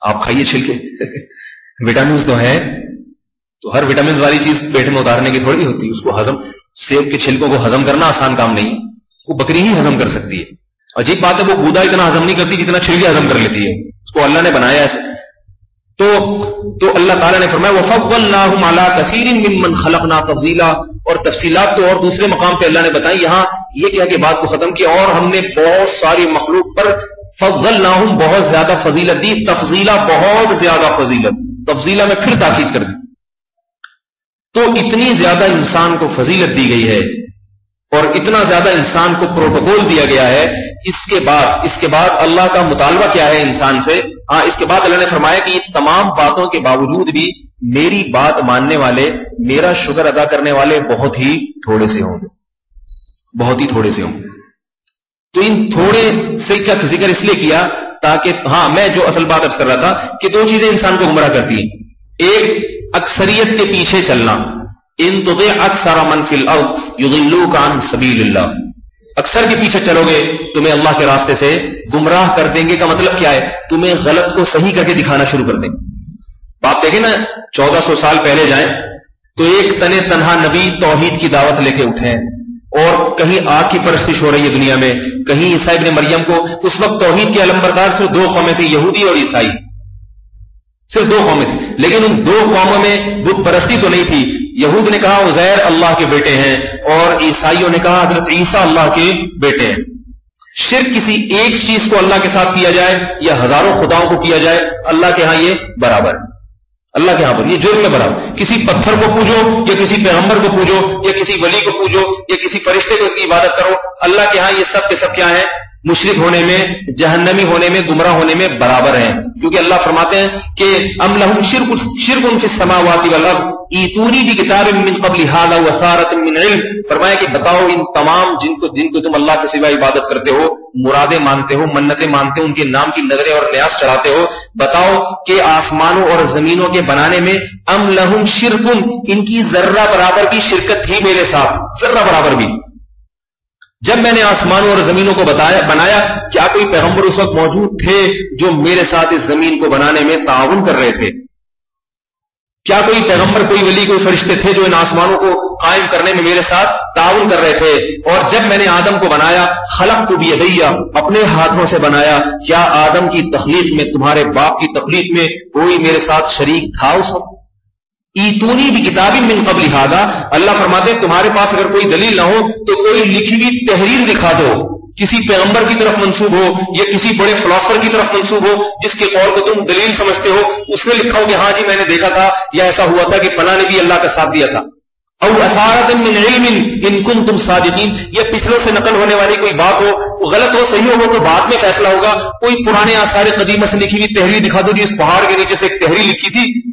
آپ کھائیے چھلکے. وٹامنس تو ہیں، تو ہر وٹامنس والی چیز پیٹ میں اتارنے کی تھوڑی ہوتی ہے. اس کو ہضم، سیب کے چھلکوں کو ہضم کرنا آسان کام نہیں، وہ بکری ہی ہضم کر سکتی ہے. عجیب بات ہے وہ گودا اتنا ہضم نہیں کرتی جتنا چھلکے ہضم کر لیتی ہے، اس کو اللہ نے بنایا ایسے. تو اللہ تعالیٰ نے فرمایا وَفَضَّلْنَاهُمْ عَلَىٰ كَثِيرٍ مِّمَّنْ خَلَقْنَا تَفْضِيلًا. اور تفصیلات تو اور دوسرے مقام پہ اللہ نے بتائی، یہاں یہ کیا کہ بات کو ختم کیا اور ہم نے بہت ساری مخلوق پر فضلناہم بہت زیادہ فضیلت دی. تفضیلہ بہت زیادہ فضیلت، تفضیلہ میں پھر تاکید کر دی. تو اتنی زیادہ انسان کو فضیلت دی گئی ہے اور اتنا زیادہ انسان کو پروٹوکول دیا گیا ہے. اس کے بعد اللہ کا مطالبہ کیا ہے انسان سے؟ اس کے بعد اللہ نے فرمایا کہ یہ تمام باتوں کے باوجود بھی میری بات ماننے والے، میرا شکر ادا کرنے والے بہت ہی تھوڑے سے ہوں گے، بہت ہی تھوڑے سے ہوں گے. تو ان تھوڑے سے کا ذکر اس لیے کیا تاکہ میں جو اصل بات عرض کر رہا تھا کہ دو چیزیں انسان کو گمراہ کرتی ہیں. ایک اکثریت کے پیچھے چلنا، ان تطع اکثر من فی الارض یضلوک عن سبیل اللہ. اکثر کے پیچھے چلو گے تمہیں اللہ کے راستے سے گمراہ کر دیں گے. کا مطلب کیا ہے؟ تمہیں غلط کو صحیح کر کے دکھانا شروع کر دیں گے. آپ دیکھیں نا 1400 سال پہلے جائیں تو ایک تنہا نبی توحید کی دعوت لے کے اٹھے ہیں، اور کہیں آگ کی پرستش ہو رہی ہے دنیا میں، کہیں عیسیٰ ابن مریم کو، اس وقت توحید کے علمبردار صرف دو قومیں تھیں، یہودی اور عیسائی، صرف دو قومیں تھیں، لیکن ان دو قوموں میں بت پرستی تو نہیں تھی۔ یہود نے کہا عزیر اللہ کے بیٹے ہیں، اور عیسائیوں نے کہا حضرت عیسیٰ اللہ کے بیٹے ہیں۔ شرک کسی ایک چیز کو اللہ کے ساتھ کیا جائے یا ہزاروں خداؤں کو کیا جائے، اللہ کے ہاں یہ برابر ہے، اللہ کے ہاں پر یہ جرم میں برابر۔ کسی پتھر کو پوجو یا کسی پیغمبر کو پوجو یا کسی ولی کو پوجو یا کسی فرشتے کو اس کی عبادت کرو، اللہ کے ہاں یہ سب کے سب کیا ہیں؟ مشرک ہونے میں، جہنمی ہونے میں، گمراہ ہونے میں برابر ہیں۔ کیونکہ اللہ فرماتے ہیں کہ ام لہم شرک فی السماوات والارض ایتونی بکتاب من قبل ھذا وثارۃ من علم، فرمایا کہ بتاؤ ان تمام جن کو تم اللہ کے سوا عبادت کرتے ہو، مرادیں مانتے ہو، منتیں مانتے ہو، ان کے نام کی نظریں اور نیاز چڑھاتے ہو، بتاؤ کہ آسمانوں اور زمینوں کے بنانے میں ام لہم شرک، ان کی ذرہ برابر کی شرکت تھی میرے ساتھ، ذرہ برابر بھی۔ جب میں نے آسمانوں اور زمینوں کو بنایا، کیا کوئی پیغمبر اس وقت موجود تھے جو میرے ساتھ اس زمین کو بنانے میں تعاون کر رہے تھے؟ کیا کوئی پیغمبر، کوئی ولی، کوئی فرشتے تھے جو ان آسمانوں کو قائم کرنے میں میرے ساتھ تعاون کر رہے تھے؟ اور جب میں نے آدم کو بنایا، خلقت بیدی، اپنے ہاتھوں سے بنایا، کیا آدم کی تخلیق میں، تمہارے باپ کی تخلیق میں کوئی میرے ساتھ شریک تھا اس وقت؟ ایتونی بکتاب من قبل ھذا، اللہ فرماتے ہیں تمہارے پاس اگر کوئی دلیل نہ ہو تو کوئی لکھی ہوئی تحریر دکھا دو، کسی پیغمبر کی طرف منسوب ہو یا کسی بڑے فلاسفر کی طرف منسوب ہو جس کے قول کو تم دلیل سمجھتے ہو، اس نے لکھا ہو کہ ہاں جی میں نے دیکھا تھا یا ایسا ہوا تھا کہ فلاں نے بھی اللہ کا ساتھ دیا تھا۔ او اثارۃ من علم ان کنتم صادقین، یہ پچھلوں سے نقل ہونے والی کوئی بات ہو، غلط ہو صحیح ہو تو بعد میں فیصلہ ہوگا، کوئی پرانے آثار قدیمہ سے لکھی ہوئی تحریر دکھا دو، جس پہاڑ کے نیچے سے ایک تحریر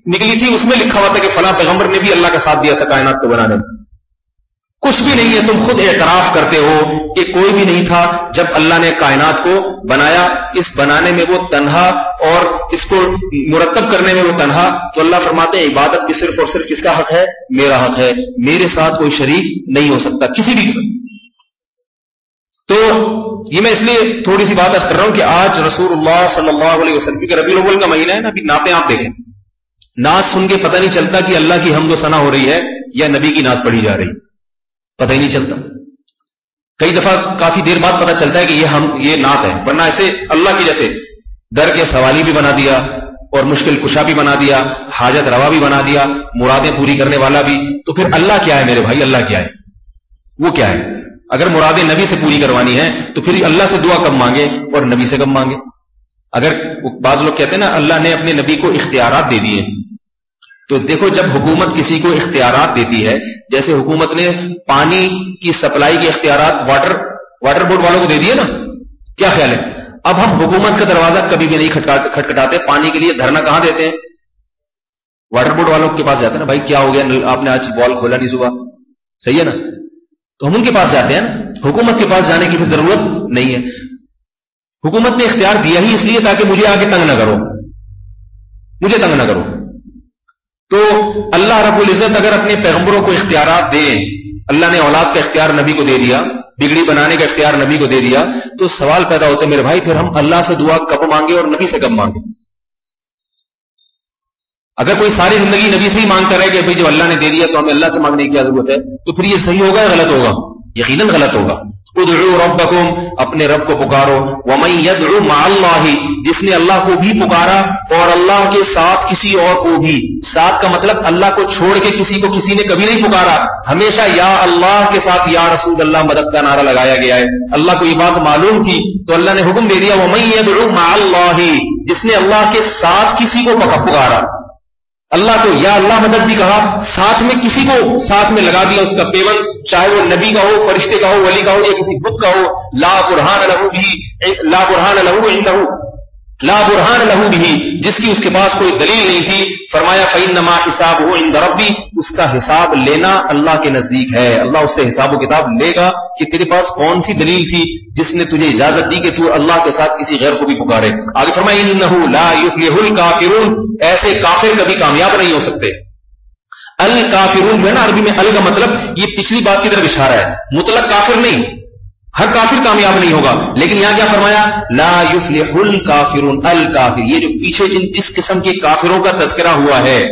نکلی تھی، اس میں لکھا ہوا تھا کہ فلاں پیغمبر نے بھی اللہ کا ساتھ دیا تھا کائنات کو بنانے میں۔ کچھ بھی نہیں ہے، تم خود اعتراف کرتے ہو کہ کوئی بھی نہیں تھا جب اللہ نے کائنات کو بنایا، اس بنانے میں وہ تنہا اور اس کو مرتب کرنے میں وہ تنہا، تو اللہ فرماتے ہیں عبادت بھی صرف اور صرف کس کا حق ہے؟ میرا حق ہے، میرے ساتھ کوئی شریک نہیں ہو سکتا کسی بھی قسم۔ تو یہ میں اس لیے تھوڑی سی بات کر رہا ہوں کہ آج رسول اللہ صلی اللہ علیہ وسلم کے ربیع الاول کا مہینہ ہے نا، ابھی نعتیں آپ دیکھیں، نعت سن کے پتہ نہیں چلتا کہ اللہ کی حمد و ثنا ہو رہی ہے یا نبی کی نعت پڑھی جا رہی ہے، پتہ ہی نہیں چلتا۔ کئی دفعہ کافی دیر بعد پتہ چلتا ہے کہ یہ نعت ہے، ورنہ ایسے اللہ کی جیسے در کے سوالی بھی بنا دیا اور مشکل کشا بھی بنا دیا، حاجت روا بھی بنا دیا، مرادیں پوری کرنے والا بھی۔ تو پھر اللہ کیا ہے میرے بھائی؟ اللہ کیا ہے؟ وہ کیا ہے؟ اگر مرادیں نبی سے پوری کروانی ہے تو پھر اللہ سے دعا کب مانگے اور نبی سے کب مانگے؟ اگر بعض لوگ کہتے ہیں نا اللہ نے اپنے نبی کو اختیارات دے دیے، تو دیکھو جب حکومت کسی کو اختیارات دیتی ہے، جیسے حکومت نے پانی کی سپلائی کے اختیارات واٹر بورڈ والوں کو دے دیے نا، کیا خیال ہے؟ اب ہم حکومت کا دروازہ کبھی بھی نہیں کھٹکھٹاتے، پانی کے لیے دھرنا کہاں دیتے ہیں؟ واٹر بورڈ والوں کے پاس جاتے ہیں نا، بھائی کیا ہو گیا، آپ نے آج بال کھولا نہیں صبح، صحیح ہے نا؟ تو ہم ان کے پاس جاتے ہیں نا، حکومت کے پاس جانے کی بھی ضرورت نہیں ہے۔ حکومت نے اختیار دیا ہی اس لیے تاکہ مجھے آگے تنگ نہ کرو، مجھے تنگ نہ کرو۔ تو اللہ رب العزت اگر اپنے پیغمبروں کو اختیارات دے، اللہ نے اولاد کا اختیار نبی کو دے دیا، بگڑی بنانے کا اختیار نبی کو دے دیا، تو سوال پیدا ہوتا ہے میرے بھائی پھر ہم اللہ سے دعا کب مانگے اور نبی سے کب مانگے؟ اگر کوئی ساری زندگی نبی سے ہی مانگتا رہے کہ بھائی جو اللہ نے دے دیا تو ہمیں اللہ سے مانگنے کی کیا ضرورت ہے، تو پھر یہ صحیح ہوگا یا غلط ہوگا؟ یقیناً غلط ہوگا۔ ادعوا ربکم، اپنے رب کو پکارو، ومن یدعو مع اللہ، جس نے اللہ کو بھی پکارا اور اللہ کے ساتھ کسی اور کو بھی، ساتھ کا مطلب اللہ کو چھوڑ کے کسی کو کسی نے کبھی نہیں پکارا، ہمیشہ یا اللہ کے ساتھ یا رسول اللہ مدد کا نعرہ لگایا گیا ہے۔ اللہ کو یہ بات معلوم تھی تو اللہ نے حکم دے دیا ومن یدعو مع اللہ، جس نے اللہ کے ساتھ کسی کو پکارا، اللہ کو یا اللہ مدد بھی کہا، ساتھ میں کسی کو ساتھ میں لگا دیا اس کا پیوند، چاہے وہ نبی کا ہو، فرشتے کا ہو، ولی کا ہو یا کسی بت کا ہو، لا برہان لہو بھی، جس کی اس کے پاس کوئی دلیل نہیں تھی، فرمایا فإنما حسابہ عند ربی، اس کا حساب لینا اللہ کے نزدیک ہے، اللہ اس سے حساب و کتاب لے گا کہ تیرے پاس کون سی دلیل تھی جس نے تجھے اجازت دی کہ تو اللہ کے ساتھ کسی غیر کو بھی پکارے۔ آگے فرمایا انہ لا یفلح الکافرون، ایسے کافر کبھی کامیاب نہیں ہو سکتے۔ الکافرون جو ہے نا عربی میں ال کا مطلب یہ پچھلی بات کی طرف اشارہ ہے، مطلق کافر نہیں، ہر کافر کامیاب نہیں ہوگا، لیکن یہاں کیا فرمایا لا یفلح الکافرون، الکافر، یہ جو پیچھے جس قسم کے کافروں کا تذکرہ ہوا ہے،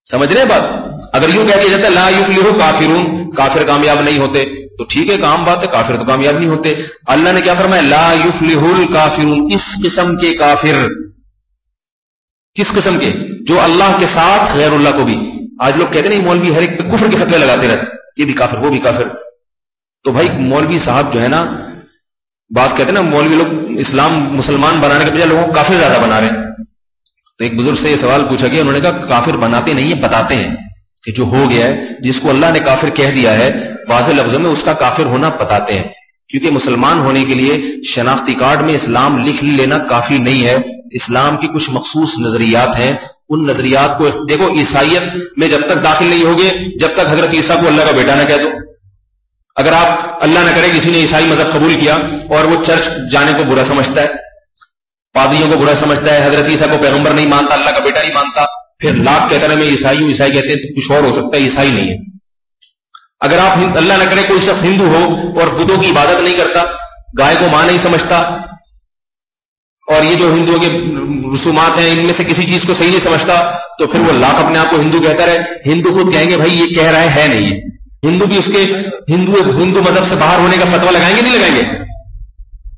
سمجھ رہے بات؟ اگر یوں کہہ دیا جاتا ہے لا یفلح کافرون، کافر کامیاب نہیں ہوتے، تو ٹھیک ہے، کام بات ہے، کافر تو کامیاب نہیں ہوتے. اللہ نے کیا فرمایا؟ لا یفلح الکافرون. اس قسم کے کافر، کس قسم کے؟ جو اللہ کے ساتھ غیر اللہ کو بھی. آج لوگ کہتے نہیں مولوی ہر ایک پہ کفر کے فتوے لگاتے رہتے، یہ بھی کافر وہ بھی کافر. تو بھائی مولوی صاحب جو ہے نا، بعض کہتے ہیں نا مولوی لوگ اسلام مسلمان بنانے کے بجائے لوگوں کو کافر زیادہ بنا رہے ہیں. تو ایک بزرگ سے یہ سوال پوچھا گیا، انہوں نے کہا کافر بناتے نہیں ہیں، بتاتے ہیں کہ جو ہو گیا ہے، جس کو اللہ نے کافر کہہ دیا ہے واضح لفظوں میں، اس کا کافر ہونا بتاتے ہیں. کیونکہ مسلمان ہونے کے لیے شناختی کارڈ میں اسلام لکھ لینا کافی نہیں ہے. اسلام کی کچھ مخصوص نظریات ہیں، ان نظریات کو دیکھو. عیسائیت میں جب تک داخل نہیں ہوگے جب تک حضرت عیسیٰ کو اللہ کا بیٹا نہ کہہ دو. اگر آپ اللہ نہ کرے کسی نے عیسائی مذہب قبول کیا اور وہ چرچ جانے کو برا سمجھتا ہے، پادریوں کو برا سمجھتا ہے، حضرت عیسیٰ کو پیغمبر نہیں مانتا، اللہ کا بیٹا نہیں مانتا، پھر لاکھ کہتا ہے میں عیسائی ہوں، عیسائی کہتے ہیں تو کچھ اور ہو سکتا ہے، عیسائی نہیں ہے. اگر آپ اللہ نہ کرے کوئی شخص ہندو ہو اور بتوں کی عبادت نہیں کرتا، گائے کو ماں نہیں سمجھتا، اور یہ جو ہندوؤں کے رسومات ہیں ان میں سے کسی چیز کو صحیح نہیں سمجھتا، تو پھر وہ لاکھ اپنے آپ کو ہندو کہتا رہے. ہندو خود کہیں گے بھائی یہ کہہ رہا ہے نہیں ہے. ہندو بھی اس کے ہندو مذہب سے باہر ہونے کا فتویٰ لگائیں گے نہیں لگائیں گے؟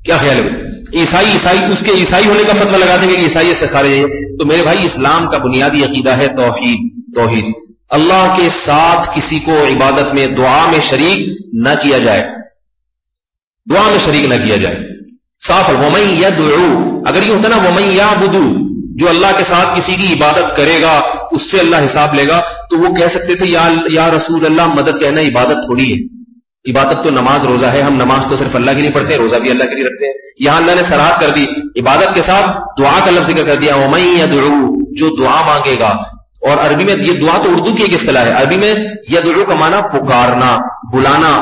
کیا خیال ہے؟ عیسائی اس کے عیسائی ہونے کا فتویٰ لگا دیں گے کہ عیسائیت سے خارج ہے. تو میرے بھائی اسلام کا بنیادی عقیدہ ہے توحید. اللہ کے ساتھ کسی کو عبادت میں دعا میں شریک نہ کیا جائے، دعا میں شریک نہ کیا جائے. صاف ومن یدعو، اگر یہ ہوتا نا ومن یعبد، جو اللہ کے ساتھ کسی کی عبادت کرے گا اس سے اللہ حساب لے گا، تو وہ کہہ سکتے تھے یا رسول اللہ مدد کہنا عبادت تھوڑی ہے. عبادت تو نماز روزہ ہے، ہم نماز تو صرف اللہ کے لیے پڑھتے ہیں، روزہ بھی اللہ کے لیے رکھتے ہیں. یہاں اللہ نے صراحت کر دی، عبادت کے ساتھ دعا کا لفظ ذکر کر دیا. ومن یدعو، جو دعا مانگے گا. اور عربی میں یہ دعا تو اردو کی ایک اصطلاح ہے، عربی میں یدعو کا معنی پکارنا، بلانا،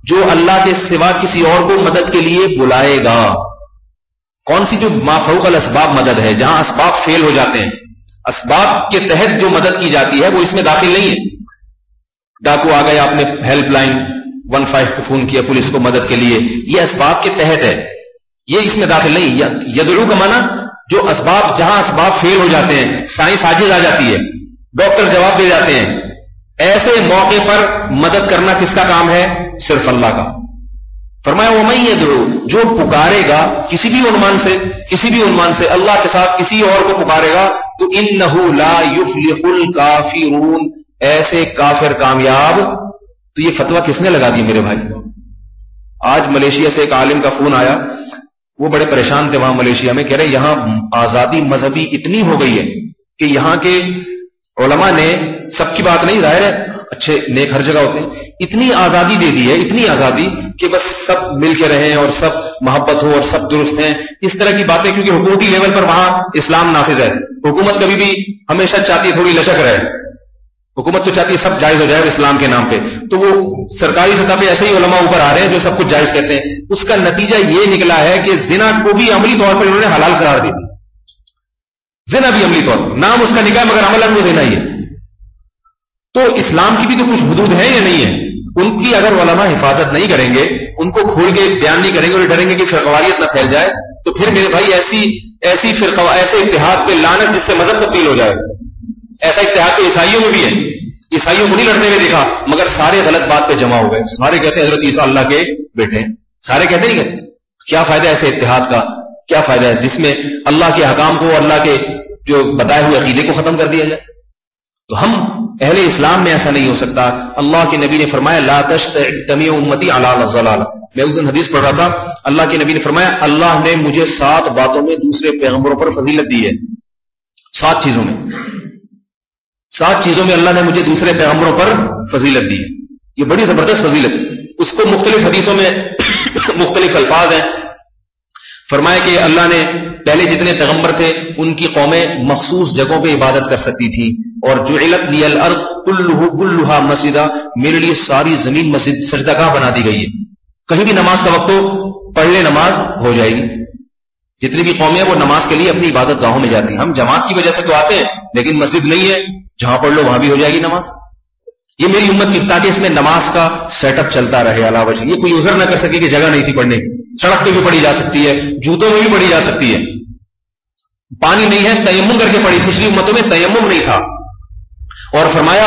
جو اللہ کے سوا کسی اور کو مدد کے لیے بلائے گا. کون سی؟ جو ما فوق الاسباب مدد ہے، جہاں اسباب فیل ہو جاتے ہیں، اسباب کے تحت جو مدد کی جاتی ہے وہ اس میں داخل نہیں ہے. ڈاکو آ گئے، آپ نے ہیلپ لائن 15 کو فون کیا پولیس کو مدد کے لیے، یہ اسباب کے تحت ہے، یہ اس میں داخل نہیں. یدعو کا معنی جو اسباب، جہاں اسباب فیل ہو جاتے ہیں، سائنس عاجز آ جاتی ہے، ڈاکٹر جواب دے جاتے ہیں، ایسے موقع پر مدد کرنا کس کا کام ہے؟ صرف اللہ کا. فرمایا ومن یدعو، جو پکارے گا کسی بھی عنوان سے اللہ کے ساتھ کسی اور کو پکارے گا، تو انہ لا یفلح الکافرون، ایسے کافر کامیاب. تو یہ فتویٰ کس نے لگا دی میرے بھائی؟ آج ملیشیا سے ایک عالم کا فون آیا، وہ بڑے پریشان تھے وہاں ملیشیا میں، کہہ رہے یہاں آزادی مذہبی اتنی ہو گئی ہے کہ یہاں کے علماء نے، سب کی بات نہیں ظاہر ہے، اچھے نیک ہر جگہ ہوتے ہیں، اتنی آزادی دے دی ہے، اتنی آزادی کہ بس سب مل کے رہیں اور سب محبت ہو اور سب درست ہیں، اس طرح کی باتیں. کیونکہ حکومتی لیول پر وہاں اسلام نافذ ہے. حکومت کبھی بھی ہمیشہ چاہتی ہے تھوڑی لچک رہے، حکومت تو چاہتی ہے سب جائز ہو جائے اسلام کے نام پہ. تو وہ سرکاری سطح پہ ایسے ہی علماء اوپر آ رہے ہیں جو سب کچھ جائز کہتے ہیں. اس کا نتیجہ یہ نکلا ہے کہ زنا کو بھی عملی طور پر انہوں نے حلال قرار دی. زنا بھی عملی طور پر، نام اس کا نکاح مگر عملاً وہ زنا ہی ہے. تو اسلام کی بھی تو کچھ حدود ہیں یا نہیں ہے؟ ان کی اگر علماء حفاظت نہیں کریں گے، ان کو کھول کے بیان نہیں کریں گے اور ڈریں گے کہ فرقواریت نہ پھیل جائے، تو پھر میرے بھائی ایسے اتحاد پہ لعنت جس سے مذہب تبدیل ہو جائے. ایسا اتحاد تو عیسائیوں میں بھی ہے، عیسائیوں کو نہیں لڑنے میں دیکھا، مگر سارے غلط بات پہ جمع ہو گئے. سارے کہتے ہیں حضرت عیسیٰ اللہ کے بیٹے ہیں، سارے کہتے نہیں کہتے. کیا فائدہ ہے ایسے اتحاد کا؟ کیا فائدہ ہے جس میں اللہ کے حکام کو، اللہ کے جو بتائے ہوئے عقیدے کو ختم کر دیا جائے؟ تو ہم اہل اسلام میں ایسا نہیں ہو سکتا. اللہ کے نبی نے فرمایا لا تجتمع امتی علی الضلالہ. میں اس دن حدیث پڑھ رہا تھا، اللہ کے نبی نے فرمایا اللہ نے مجھے 7 باتوں میں دوسرے پیغمبروں پر فضیلت دی ہے. 7 چیزوں میں، 7 چیزوں میں اللہ نے مجھے دوسرے پیغمبروں پر فضیلت دی ہے. یہ بڑی زبردست فضیلت ہے. اس کو مختلف حدیثوں میں مختلف الفاظ ہیں. فرمایا کہ اللہ نے پہلے جتنے پیغمبر تھے ان کی قومیں مخصوص جگہوں پہ عبادت کر سکتی تھی، اور جعلت لی الارض کلھا مسجدا، میرے لیے ساری زمین مسجد سجدہ گاہ بنا دی گئی ہے. کہیں بھی نماز کا وقت ہو پڑھ لے، نماز ہو جائے گی. جتنی بھی قومیں ہیں وہ نماز کے لیے اپنی عبادت گاہوں میں جاتی ہیں. ہم جماعت کی وجہ سے تو آتے ہیں لیکن مسجد نہیں ہے، جہاں پڑھ لو وہاں بھی ہو جائے گی نماز. یہ میری امت کی، تاکہ اس میں نماز کا سیٹ اپ چلتا رہے علا وجہ. یہ کوئی عذر نہ کر سکے کہ جگہ نہیں تھی پڑھنے کی. سڑک پہ بھی پڑھی جا سکتی ہے، جوتوں میں بھی پڑھی جا سکتی ہے. پانی نہیں ہے تیمم کر کے پڑھی. پچھلی امتوں میں تیمم نہیں تھا. اور فرمایا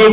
1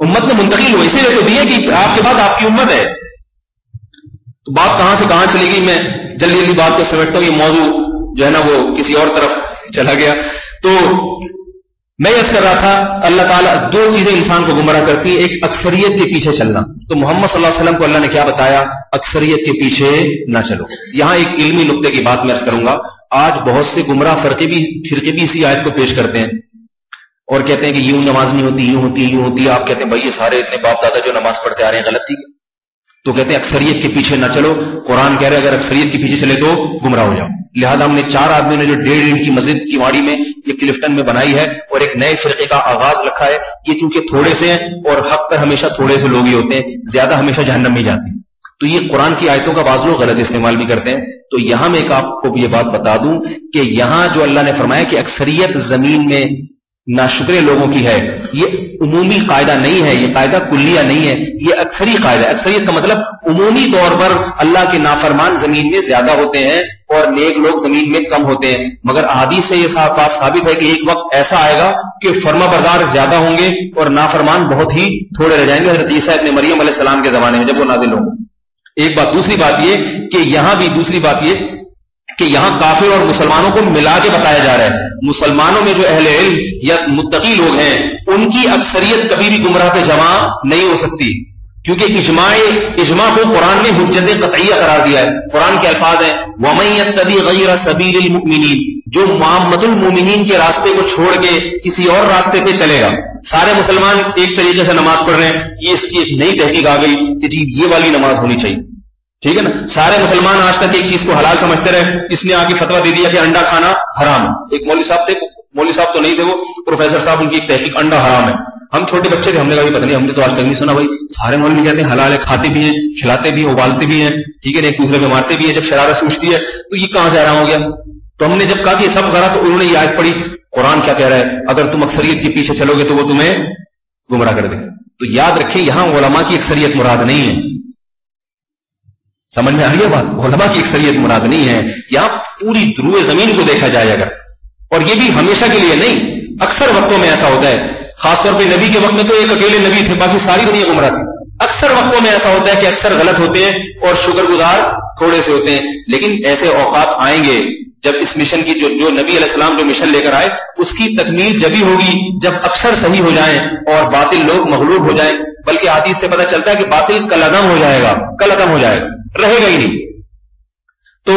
امت نے منتقل ہو اسی لیے تو دی ہے کہ آپ کے بعد آپ کی امت ہے. تو بات کہاں سے کہاں چلے گی, میں جلدی جلدی بات کو سمیٹتا ہوں, یہ موضوع جو ہے نا وہ کسی اور طرف چلا گیا. تو میں یہ کر رہا تھا, اللہ تعالیٰ دو چیزیں انسان کو گمراہ کرتی ہیں, ایک اکثریت کے پیچھے چلنا. تو محمد صلی اللہ علیہ وسلم کو اللہ نے کیا بتایا, اکثریت کے پیچھے نہ چلو. یہاں ایک علمی نقطے کی بات میں عرض کروں گا. آج بہت سے گمراہ فرقے بھی اسی آیت کو پیش کرتے ہیں اور کہتے ہیں کہ یوں نماز نہیں ہوتی, یوں ہوتی, یوں ہوتی. آپ کہتے ہیں بھائی یہ سارے اتنے باپ دادا جو نماز پڑھتے آ رہے ہیں غلط تھی. تو کہتے ہیں اکثریت کے پیچھے نہ چلو. قرآن کہہ رہے اگر اکثریت کے پیچھے چلے تو گمراہ ہو جاؤ. لہذا ہم نے 4 آدمیوں نے جو 1.5 انچ کی مسجد کی واڑی میں یہ کلفٹن میں بنائی ہے اور ایک نئے فرقے کا آغاز رکھا ہے. یہ چونکہ تھوڑے سے ہیں اور حق پر ہمیشہ تھوڑے سے لوگ ہی ہوتے ہیں, زیادہ ہمیشہ جہنم میں جاتے ہیں. تو یہ قرآن کی آیتوں کا بعض لوگ غلط استعمال بھی کرتے ہیں. تو یہاں میں ایک آپ کو یہ بات بتا دوں کہ یہاں جو اللہ نے فرمایا کہ اکثریت زمین میں ناشکرے لوگوں کی ہے, یہ عمومی قاعدہ نہیں ہے, یہ قاعدہ کلیہ نہیں ہے, یہ اکثری قاعدہ ہے. اکثریت کا مطلب عمومی طور پر اللہ کے نافرمان زمین میں زیادہ ہوتے ہیں اور نیک لوگ زمین میں کم ہوتے ہیں. مگر احادیث سے یہ بات ثابت ہے کہ ایک وقت ایسا آئے گا کہ فرما بردار زیادہ ہوں گے اور نافرمان بہت ہی تھوڑے رہ جائیں گے. حضرت عیسیٰ ابن مریم علیہ السلام کے زمانے میں جب وہ نازل ہوں. ایک بات. دوسری بات یہ کہ یہاں بھی دوسری بات یہ کہ یہاں کافر اور مسلمانوں کو ملا کے بتایا جا رہا ہے. مسلمانوں میں جو اہل علم یا متقی لوگ ہیں ان کی اکثریت کبھی بھی گمراہ پہ جمع نہیں ہو سکتی, کیونکہ اجماع کو قرآن نے حجت قطعیہ قرار دیا ہے. قرآن کے الفاظ ہیں وَمَن يَتَّبِعْ غَيْرَ سَبِيلِ الْمُؤْمِنِينَ, جو معاملۃ المومنین کے راستے کو چھوڑ کے کسی اور راستے پہ چلے گا. سارے مسلمان ایک طریقے سے نماز پڑھ رہے ہیں, یہ اس کی ایک نئی تحقیق آ گئی کہ جی یہ والی نماز ہونی چاہیے, ٹھیک ہے نا. سارے مسلمان آج تک ایک چیز کو حلال سمجھتے رہے, اس نے آ کے فتویٰ دے دیا کہ انڈا کھانا حرام. ایک مولوی صاحب تھے, مولوی صاحب تو نہیں تھے وہ, پروفیسر صاحب, ان کی ایک تحقیق انڈا حرام ہے. ہم چھوٹے بچے تھے, ہم نے کہا پتہ نہیں, ہم نے تو آج تک نہیں سنا. بھائی سارے مولوی کہتے ہیں حلال ہے, کھاتے بھی ہیں, کھلاتے بھی ہیں, ابالتے بھی ہیں, ٹھیک ہے, ایک دوسرے کو مارتے بھی ہیں جب شرارت سے اٹھتی ہے, تو یہ کہاں سے حرام ہو گیا. تو ہم نے جب کہا کہ یہ سب کرا تو انہوں نے یہ آیت پڑھی, قرآن کیا کہہ رہا ہے, اگر تم اکثریت کے پیچھے چلو گے تو وہ تمہیں گمراہ کر دے. تو یاد رکھیں یہاں علماء کی اکثریت مراد نہیں ہے. سمجھ میں آ رہی ہے بات, علماء کی اکثریت مراد نہیں ہے. یہاں پوری دروع زمین کو دیکھا جائے اگر, اور یہ بھی ہمیشہ کے لیے نہیں, اکثر وقتوں میں ایسا ہوتا ہے. خاص طور پہ نبی کے وقت میں تو ایک اکیلے نبی تھے, باقی ساری دنیا گمراہ تھی. اکثر وقتوں میں ایسا ہوتا ہے کہ اکثر غلط ہوتے ہیں اور شکر گزار تھوڑے سے ہوتے ہیں. لیکن ایسے اوقات آئیں گے جب اس مشن کی جو نبی علیہ السلام جو مشن لے کر آئے اس کی تکمیل جبھی ہوگی جب اکثر صحیح ہو جائیں اور باطل لوگ مغلوب ہو جائیں. بلکہ حدیث سے پتہ چلتا ہے کہ باطل کل عدم ہو جائے گا, کل عدم ہو جائے گا, رہے گا ہی نہیں. تو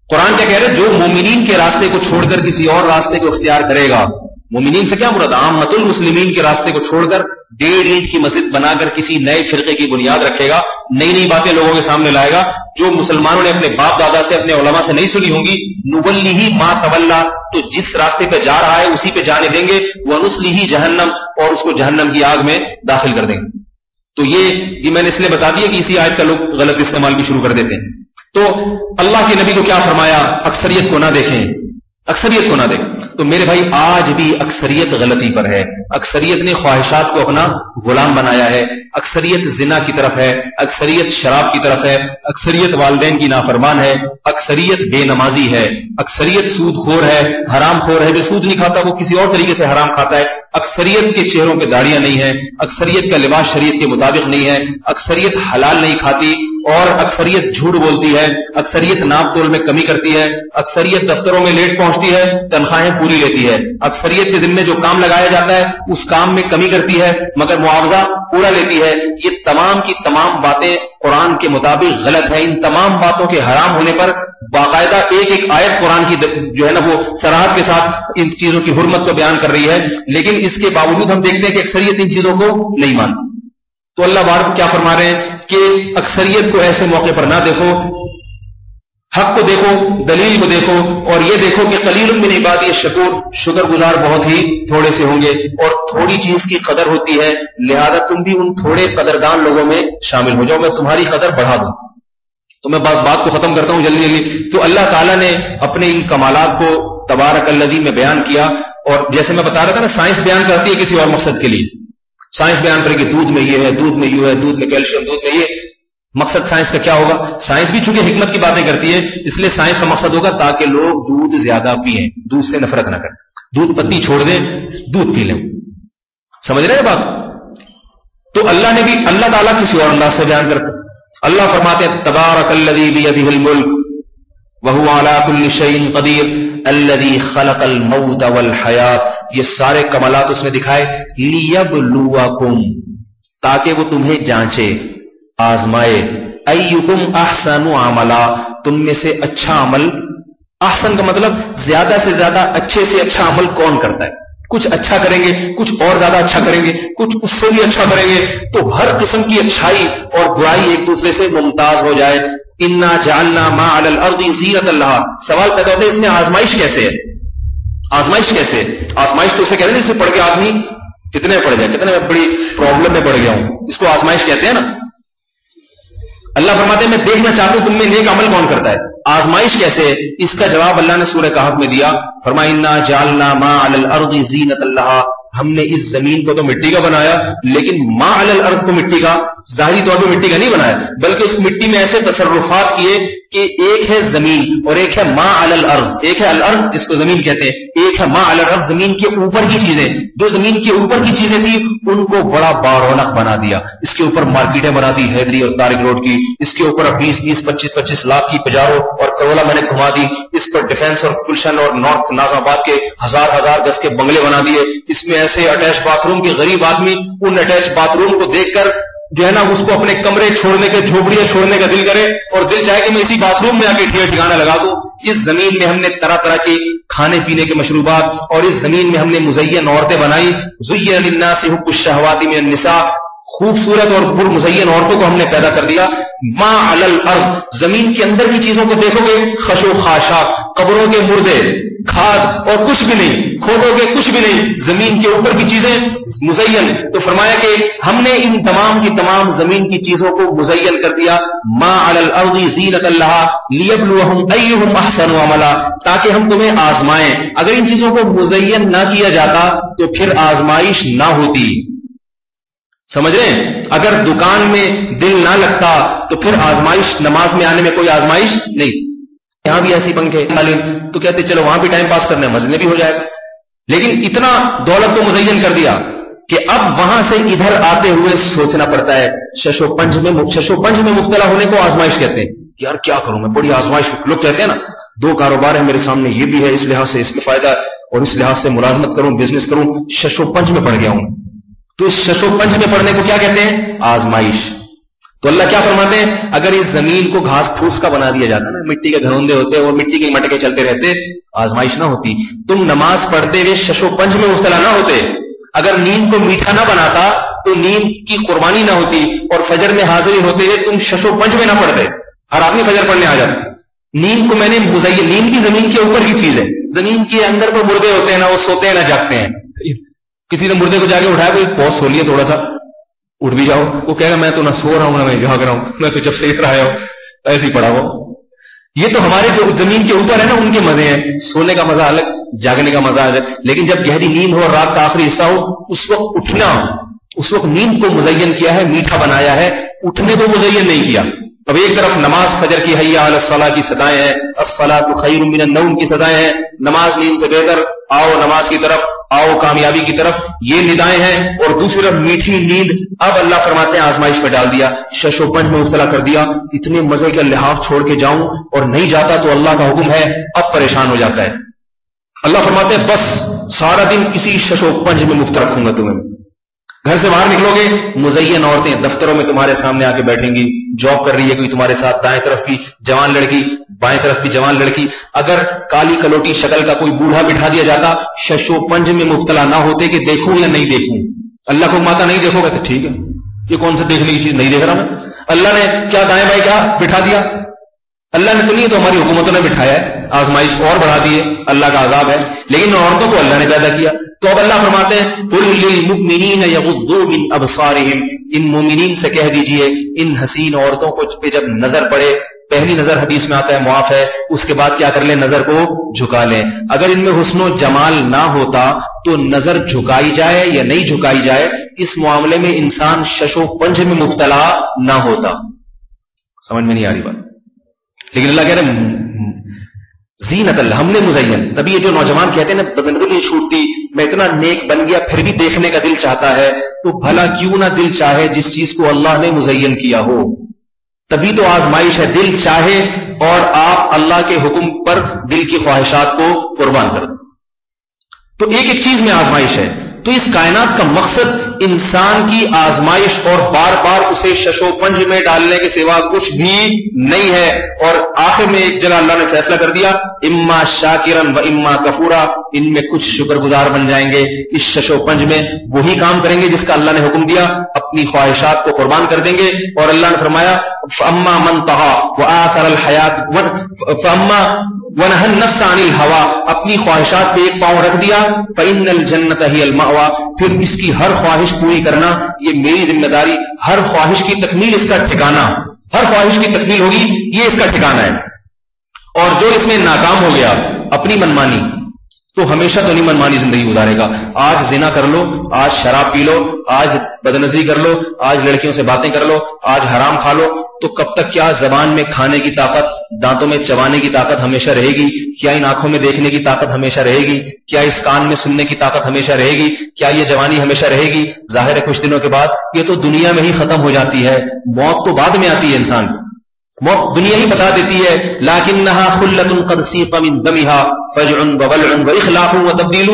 قرآن کیا کہہ رہے, جو مومنین کے راستے کو چھوڑ کر کسی اور راستے کو اختیار کرے گا. مومنین سے کیا مراد, عامت المسلمین کے راستے کو چھوڑ کر 1.5 انچ کی مسجد بنا کر کسی نئے فرقے کی بنیاد رکھے گا, نئی نئی باتیں لوگوں کے سامنے لائے گا جو مسلمانوں نے اپنے باپ دادا سے, اپنے علماء سے نہیں سنی ہوں گی. نُوَلِّهِ مَا تَوَلَّى, تو جس راستے پہ جا رہا ہے اسی پہ جانے دیں گے. وَنُصْلِهِ جہنم, اور اس کو جہنم کی آگ میں داخل کر دیں گے. تو یہ میں نے اس لیے بتا دیا کہ اسی آیت کا لوگ غلط استعمال بھی شروع کر دیتے ہیں. تو اللہ کے نبی کو کیا فرمایا, اکثریت کو نہ دیکھیں, اکثریت کو نہ دیکھیں. تو میرے بھائی آج بھی اکثریت غلطی پر ہے. اکثریت نے خواہشات کو اپنا غلام بنایا ہے. اکثریت زنا کی طرف ہے, اکثریت شراب کی طرف ہے, اکثریت والدین کی نافرمان ہے, اکثریت بے نمازی ہے, اکثریت سود خور ہے, حرام خور ہے. جو سود نہیں کھاتا وہ کسی اور طریقے سے حرام کھاتا ہے. اکثریت کے چہروں پہ داڑیاں نہیں ہیں, اکثریت کا لباس شریعت کے مطابق نہیں ہے, اکثریت حلال نہیں کھاتی, اور اکثریت جھوٹ بولتی ہے, اکثریت ناپ تول میں کمی کرتی ہے, اکثریت دفتروں میں لیٹ پہنچتی ہے, تنخواہیں پوری لیتی ہے, اکثریت کے ذمے جو کام لگایا جاتا ہے اس کام میں کمی کرتی ہے مگر معاوضہ پورا لیتی ہے. یہ تمام کی تمام باتیں قرآن کے مطابق غلط ہیں. ان تمام باتوں کے حرام ہونے پر باقاعدہ ایک ایک آیت قرآن کی جو ہے نا وہ صراحت کے ساتھ ان چیزوں کی حرمت کو بیان کر رہی ہے. لیکن اس کے باوجود ہم دیکھتے ہیں کہ اکثریت ان چیزوں کو نہیں مانتی. تو اللہ بار کیا فرما رہے ہیں کہ اکثریت کو ایسے موقع پر نہ دیکھو, حق کو دیکھو, دلیل کو دیکھو, اور یہ دیکھو کہ قلیل من عبادی الشکور, شکر گزار بہت ہی تھوڑے سے ہوں گے. اور تھوڑی چیز کی قدر ہوتی ہے, لہذا تم بھی ان تھوڑے قدردان لوگوں میں شامل ہو جاؤ, میں تمہاری قدر بڑھا دوں. تو میں بات کو ختم کرتا ہوں جلدی جلدی. تو اللہ تعالیٰ نے اپنے ان کمالات کو تبارک الذی میں بیان کیا, اور جیسے میں بتا رہا تھا نا, سائنس بیان کرتی ہے کسی اور مقصد کے لیے. سائنس بیان کرے کہ دودھ میں یہ ہے, دودھ میں یوں ہے, دودھ میں کیلشیم, دودھ میں یہ. مقصد سائنس کا کیا ہوگا؟ سائنس بھی چونکہ حکمت کی باتیں کرتی ہے, اس لیے سائنس کا مقصد ہوگا تاکہ لوگ دودھ زیادہ پئیں, دودھ سے نفرت نہ کریں, دودھ پتی چھوڑ دیں, دودھ پی لیں. سمجھ رہے ہیں بات؟ تو اللہ تعالیٰ کسی اور انداز سے بیان کرتے. اللہ فرماتے ہیں تبارک الذی بیدہ الملک وہو علی کل شیء قدیر الذی خلق الموت والحیات. یہ سارے کمالات اس نے دکھائے لیبلوکم، تاکہ وہ تمہیں جانچے، آزمائے. ایکم احسن عملا، تم میں سے اچھا عمل. احسن کا مطلب زیادہ سے زیادہ اچھے سے اچھا عمل کون کرتا ہے. کچھ اچھا کریں گے، کچھ اور زیادہ اچھا کریں گے، کچھ اس سے بھی اچھا کریں گے، تو ہر قسم کی اچھائی اور برائی ایک دوسرے سے ممتاز ہو جائے. انا جعلنا ما علی الارض زینۃ لہا. سوال پیدا ہوتا ہے اس میں آزمائش کیسے ہے؟ آزمائش کیسے ہے؟ آزمائش تو اسے کہتے ہیں جسے پڑھ کے آدمی کتنے پڑ جائے، کتنے میں بڑی پرابلم میں پڑ گیا ہوں، اس کو آزمائش کہتے ہیں نا. اللہ فرماتے ہیں میں دیکھنا چاہتا ہوں تم میں نیک عمل کون کرتا ہے. آزمائش کیسے ہے؟ اس کا جواب اللہ نے سورہ کہف میں دیا. فرمایا انا جعلنا ما علی الارض زینۃ لہا، ہم نے اس زمین کو تو مٹی کا بنایا، لیکن ما علی الارض کو مٹی کا ظاہری طور پہ مٹی کا نہیں بنایا، بلکہ اس مٹی میں ایسے تصرفات کیے کہ ایک ہے زمین اور ایک ہے ما علی الارض. ایک ہے الارض جس کو زمین کہتے ہیں، ایک ہے ما علی الارض زمین کے اوپر کی چیزیں. جو زمین کے اوپر کی چیزیں تھیں ان کو بڑا بارونق بنا دیا. اس کے اوپر مارکیٹیں بنا دی حیدری اور طارق روڈ کی، اس کے اوپر 20-25 لاکھ کی پجارو اور کرولا میں نے گھما دی. اس پر ڈیفنس اور گلشن اور نارتھ نازم آباد کے ہزار گز کے بنگلے بنا دیے. اس میں ایسے اٹیچ باتھ روم کے غریب آدمی ان اٹیچ باتھ روم کو دیکھ کر جو ہے نا اس کو اپنے کمرے چھوڑنے کے، جھوپڑیاں چھوڑنے کا دل کرے اور دل چاہے کہ میں اسی باتھ روم میں آ کے ٹھکانا لگا دوں. اس زمین میں ہم نے طرح طرح کے کھانے پینے کے مشروبات، اور اس زمین میں ہم نے مزین عورتیں بنائی. زین للناس حب الشہوات من النساء، خوبصورت اور پر مزین عورتوں کو ہم نے پیدا کر دیا. ما علی الارض، زمین کے اندر کی چیزوں کو دیکھو گے خش و خاشاک، قبروں کے مردے، کھاد اور کچھ بھی نہیں، کھودوں کے کچھ بھی نہیں، زمین کے اوپر کی چیزیں مزین. تو فرمایا کہ ہم نے ان تمام کی تمام زمین کی چیزوں کو مزین کر دیا. ما علی الارض زینۃ لہا لیبلوہم ایہم احسن عملا، تاکہ ہم تمہیں آزمائیں. اگر ان چیزوں کو مزین نہ کیا جاتا تو پھر آزمائش نہ ہوتی. سمجھ رہے ہیں؟ اگر دکان میں دل نہ لگتا تو پھر آزمائش، نماز میں آنے میں کوئی آزمائش نہیں تھی. یہاں بھی ایسی پنکھے تو کہتے چلو وہاں بھی ٹائم پاس کرنے مزے بھی ہو جائے گا. لیکن اتنا دولت کو مزین کر دیا کہ اب وہاں سے ادھر آتے ہوئے سوچنا پڑتا ہے. ششو پنج میں مبتلا ہونے کو آزمائش کہتے ہیں. یار کیا کروں میں، بڑی آزمائش. لوگ کہتے ہیں نا 2 کاروبار ہیں میرے سامنے، یہ بھی ہے، اس لحاظ سے اس میں فائدہ ہے اور اس لحاظ سے ملازمت کروں، بزنس کروں، ششو پنج میں پڑ گیا ہوں. تو اس ششو پنج میں پڑنے کو کیا کہتے ہیں؟ آزمائش. تو اللہ کیا فرماتے ہیں؟ اگر اس زمین کو گھاس پھوس کا بنا دیا جاتا نا، مٹی کے گھروندے ہوتے اور مٹی کے مٹکے چلتے رہتے، آزمائش نہ ہوتی. تم نماز پڑھتے ہوئے ششو پنج میں مبتلا نہ ہوتے. اگر نیند کو میٹھا نہ بناتا تو نیند کی قربانی نہ ہوتی، اور فجر میں حاضری ہوتے ہوئے تم ششو پنج میں نہ پڑھتے. ہر آدمی فجر پڑھنے آ جاتا. نیند کو میں نے مزین، نیند کی زمین کے اوپر کی چیز ہے. زمین کے اندر تو مردے ہوتے ہیں نا، وہ سوتے ہیں نہ جاگتے ہیں. کسی نے مردے کو جا کے اٹھایا، کوئی پوز سو لیے تھوڑا سا، اٹھ بھی جاؤ. وہ کہے گا میں تو نہ سو رہا ہوں نہ میں جاگ رہا ہوں، میں تو جب سے ادھر آیا ہوں ایسے ہی پڑا ہوا. یہ تو ہمارے جو زمین کے اوپر ہے نا ان کے مزے ہیں. سونے کا مزہ الگ، جاگنے کا مزہ الگ. لیکن جب گہری نیند ہو، رات کا آخری حصہ ہو، اس وقت اٹھنا، اس وقت نیند کو مزین کیا ہے، میٹھا بنایا ہے، اٹھنے کو مزین نہیں کیا. اب ایک طرف نماز فجر کی حی علی الصلاۃ کی صدائیں ہیں، الصلاۃ خیر من النوم کی صدائیں ہیں، نماز نیند سے بہتر، آؤ نماز کی طرف، آؤ کامیابی کی طرف، یہ ندائیں ہیں. اور دوسری طرف میٹھی نیند. اب اللہ فرماتے ہیں آزمائش میں ڈال دیا، ششو پنج میں مبتلا کر دیا. اتنے مزے کا لحاظ چھوڑ کے جاؤں اور نہیں جاتا تو اللہ کا حکم ہے اب پریشان ہو جاتا ہے. اللہ فرماتے ہیں بس سارا دن کسی ششو پنج میں مبتلا رکھوں گا تمہیں. گھر سے باہر نکلو گے، مزین عورتیں دفتروں میں تمہارے سامنے آ کے بیٹھیں گی. جاب کر رہی ہے کوئی تمہارے ساتھ، دائیں طرف کی جوان لڑکی، بائیں طرف کی جوان لڑکی. اگر کالی کلوٹی شکل کا کوئی بوڑھا بٹھا دیا جاتا، ششو پنج میں مبتلا نہ ہوتے کہ دیکھوں یا نہیں دیکھوں. اللہ کو ماتا نہیں دیکھو گے تو ٹھیک ہے، یہ کون سے دیکھنے کی چیز، نہیں دیکھ رہا میں. اللہ نے کیا دائیں بائیں کیا بٹھا دیا؟ اللہ نے تو نہیں، تو ہماری حکومتوں نے بٹھایا ہے. آزمائش اور بڑھا دی ہے، اللہ کا عذاب ہے. لیکن عورتوں کو اللہ نے پیدا کیا. تو اب اللہ فرماتے ہیں قل للمؤمنین یغضوا من ابصارہم، ان مومنین سے کہہ دیجئے ان حسین عورتوں کو پہ جب نظر پڑے، پہلی نظر حدیث میں آتا ہے معاف ہے، اس کے بعد کیا کر لیں؟ نظر کو جھکا لیں. اگر ان میں حسن و جمال نہ ہوتا تو نظر جھکائی جائے یا نہیں جھکائی جائے، اس معاملے میں انسان ششو پنج میں مبتلا نہ ہوتا. سمجھ میں نہیں آ رہی بات؟ لیکن اللہ کہہ رہے زینت اللہ، ہم نے مزین. تبھی یہ جو نوجوان کہتے ہیں نا بدن نہیں چھوٹتی، میں اتنا نیک بن گیا پھر بھی دیکھنے کا دل چاہتا ہے، تو بھلا کیوں نہ دل چاہے جس چیز کو اللہ نے مزین کیا ہو. تبھی تو آزمائش ہے، دل چاہے اور آپ اللہ کے حکم پر دل کی خواہشات کو قربان کر دیں. تو ایک ایک چیز میں آزمائش ہے. تو اس کائنات کا مقصد انسان کی آزمائش اور بار بار اسے ششو پنج میں ڈالنے کے سوا کچھ بھی نہیں ہے. اور آخر میں ایک جگہ اللہ نے فیصلہ کر دیا، اما شاکرن و اما کفورا، ان میں کچھ شکر گزار بن جائیں گے، اس ششو پنج میں وہی کام کریں گے جس کا اللہ نے حکم دیا، اپنی خواہشات کو قربان کر دیں گے. اور اللہ نے فرمایا فاما من طغى وآثر الحیات فاما ونهى النفس عن الهوى، اپنی خواہشات پہ ایک پاؤں رکھ دیا، فإن الجنة هي المأوى، پھر اس کی ہر خواہش پوری کرنا یہ میری ذمہ داری. ہر خواہش کی تکمیل اس کا ٹھکانہ، ہر خواہش کی تکمیل ہوگی یہ اس کا ٹھکانہ ہے. اور جو اس میں ناکام ہو گیا اپنی منمانی، تو ہمیشہ تو نہیں منمانی زندگی گزارے گا. آج زنا کر لو، آج شراب پی لو، آج بدنظری کر لو، آج لڑکیوں سے باتیں کر لو، آج حرام کھا لو، تو کب تک کیا زبان میں کھانے کی طاقت، دانتوں میں چبانے کی طاقت ہمیشہ رہے گی؟ کیا ان آنکھوں میں دیکھنے کی طاقت ہمیشہ رہے گی؟ کیا اس کان میں سننے کی طاقت ہمیشہ رہے گی؟ کیا یہ جوانی ہمیشہ رہے گی؟ ظاہر ہے کچھ دنوں کے بعد یہ تو دنیا میں ہی ختم ہو جاتی ہے. موت تو بعد میں آتی ہے انسان کی، موت دنیا ہی بتا دیتی ہے. لیکنھا خلۃ قد سیق من دمھا فجع وولع واخلاف وتبدیل.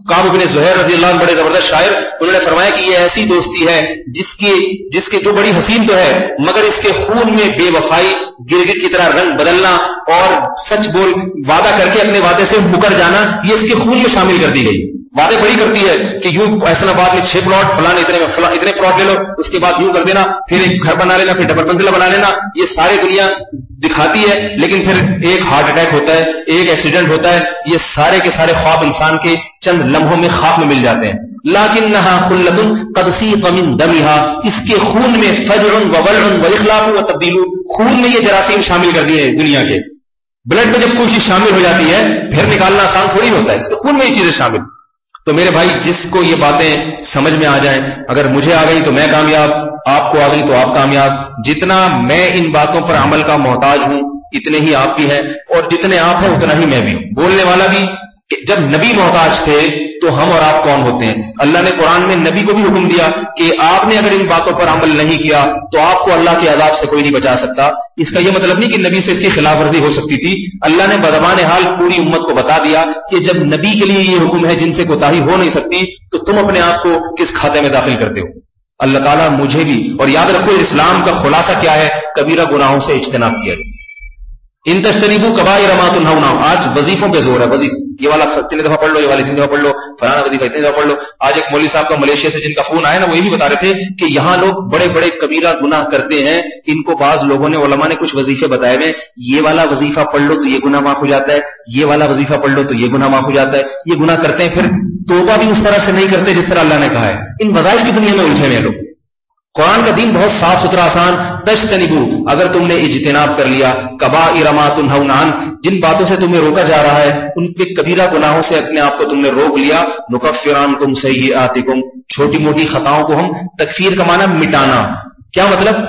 کعب بن زہیر رضی اللہ عنہ بڑے زبردست شاعر، انہوں نے فرمایا کہ یہ ایسی دوستی ہے جس کے جو بڑی حسین تو ہے مگر اس کے خون میں بے وفائی، گرگٹ کی طرح رنگ بدلنا اور سچ بول وعدہ کر کے اپنے وعدے سے مکر جانا، یہ اس کے خون میں شامل کر دی گئی. وعدے بڑی کرتی ہے کہ یوں احسن آباد میں 6 پلاٹ، فلاں اتنے پلاٹ لے لو، اس کے بعد یوں کر دینا، پھر ایک گھر بنا لینا، پھر ڈبل منزلہ بنا لینا. یہ ساری دنیا دکھاتی ہے، لیکن پھر ایک ہارٹ اٹیک ہوتا ہے، ایک ایکسیڈنٹ ہوتا ہے، یہ سارے کے سارے خواب انسان کے چند لمحوں میں خواب میں مل جاتے ہیں. لیکنھا خلۃ قد سیق من دمھا، اس کے خون میں فجع وولع واخلاف وتبدیل، خون میں یہ جراثیم شامل کر دیے دنیا کے. بلڈ میں جب کوئی چیز شامل ہو جاتی ہے پھر نکالنا آسان تھوڑی ہوتا ہے، اس کے خون میں یہ چیزیں شامل. تو میرے بھائی جس کو یہ باتیں سمجھ میں آ جائیں، اگر مجھے آ گئی تو میں کامیاب، آپ کو آ گئی تو آپ کامیاب. جتنا میں ان باتوں پر عمل کا محتاج ہوں اتنے ہی آپ بھی ہیں، اور جتنے آپ ہیں اتنا ہی میں بھی ہوں. بولنے والا بھی، جب نبی محتاج تھے تو ہم اور آپ کون ہوتے ہیں؟ اللہ نے قرآن میں نبی کو بھی حکم دیا کہ آپ نے اگر ان باتوں پر عمل نہیں کیا تو آپ کو اللہ کے عذاب سے کوئی نہیں بچا سکتا. اس کا یہ مطلب نہیں کہ نبی سے اس کی خلاف ورزی ہو سکتی تھی. اللہ نے بزبان حال پوری امت کو بتا دیا کہ جب نبی کے لیے یہ حکم ہے جن سے کوتاہی ہو نہیں سکتی، تو تم اپنے آپ کو کس کھاتے میں داخل کرتے ہو؟ اللہ تعالیٰ مجھے بھی، اور یاد رکھو اسلام کا خلاصہ کیا ہے؟ کبیرہ گناہوں سے اجتناب کیا. ان تجتنبوا کبائر ما تنہون عنہ. آج وظیفوں پہ زور ہے، وظیفہ یہ والا 3 دفعہ پڑھ لو، یہ والی 3 دفعہ پڑھ لو، فلانا وظیفہ 3 دفعہ پڑھ لو. آج ایک مولوی صاحب کا ملیشیا سے جن کا فون آیا نا، وہ یہ بھی بتا رہے تھے کہ یہاں لوگ بڑے بڑے کبیرہ گناہ کرتے ہیں، ان کو بعض لوگوں نے، علماء نے کچھ وظیفے بتائے ہوئے، یہ والا وظیفہ پڑھ لو تو یہ گناہ معاف ہو جاتا ہے، یہ والا وظیفہ پڑھ لو تو یہ گناہ معاف ہو جاتا ہے. یہ گناہ کرتے ہیں، پھر توبہ بھی اس طرح سے نہیں کرتے جس طرح اللہ نے کہا ہے. ان وظائف کی دنیا میں الجھے ہوئے لوگ. قرآن کا دین بہت صاف ستھرا آسان. تجتنبوا، اگر تم نے اجتناب کر لیا، کبائر ما تنہون عنہ، جن باتوں سے تمہیں روکا جا رہا ہے ان کے کبیرہ گناہوں سے اپنے آپ کو تم نے روک لیا، نکفر عنکم سیئاتکم، چھوٹی موٹی خطاؤں کو ہم، تکفیر کا معنی مٹانا. کیا مطلب؟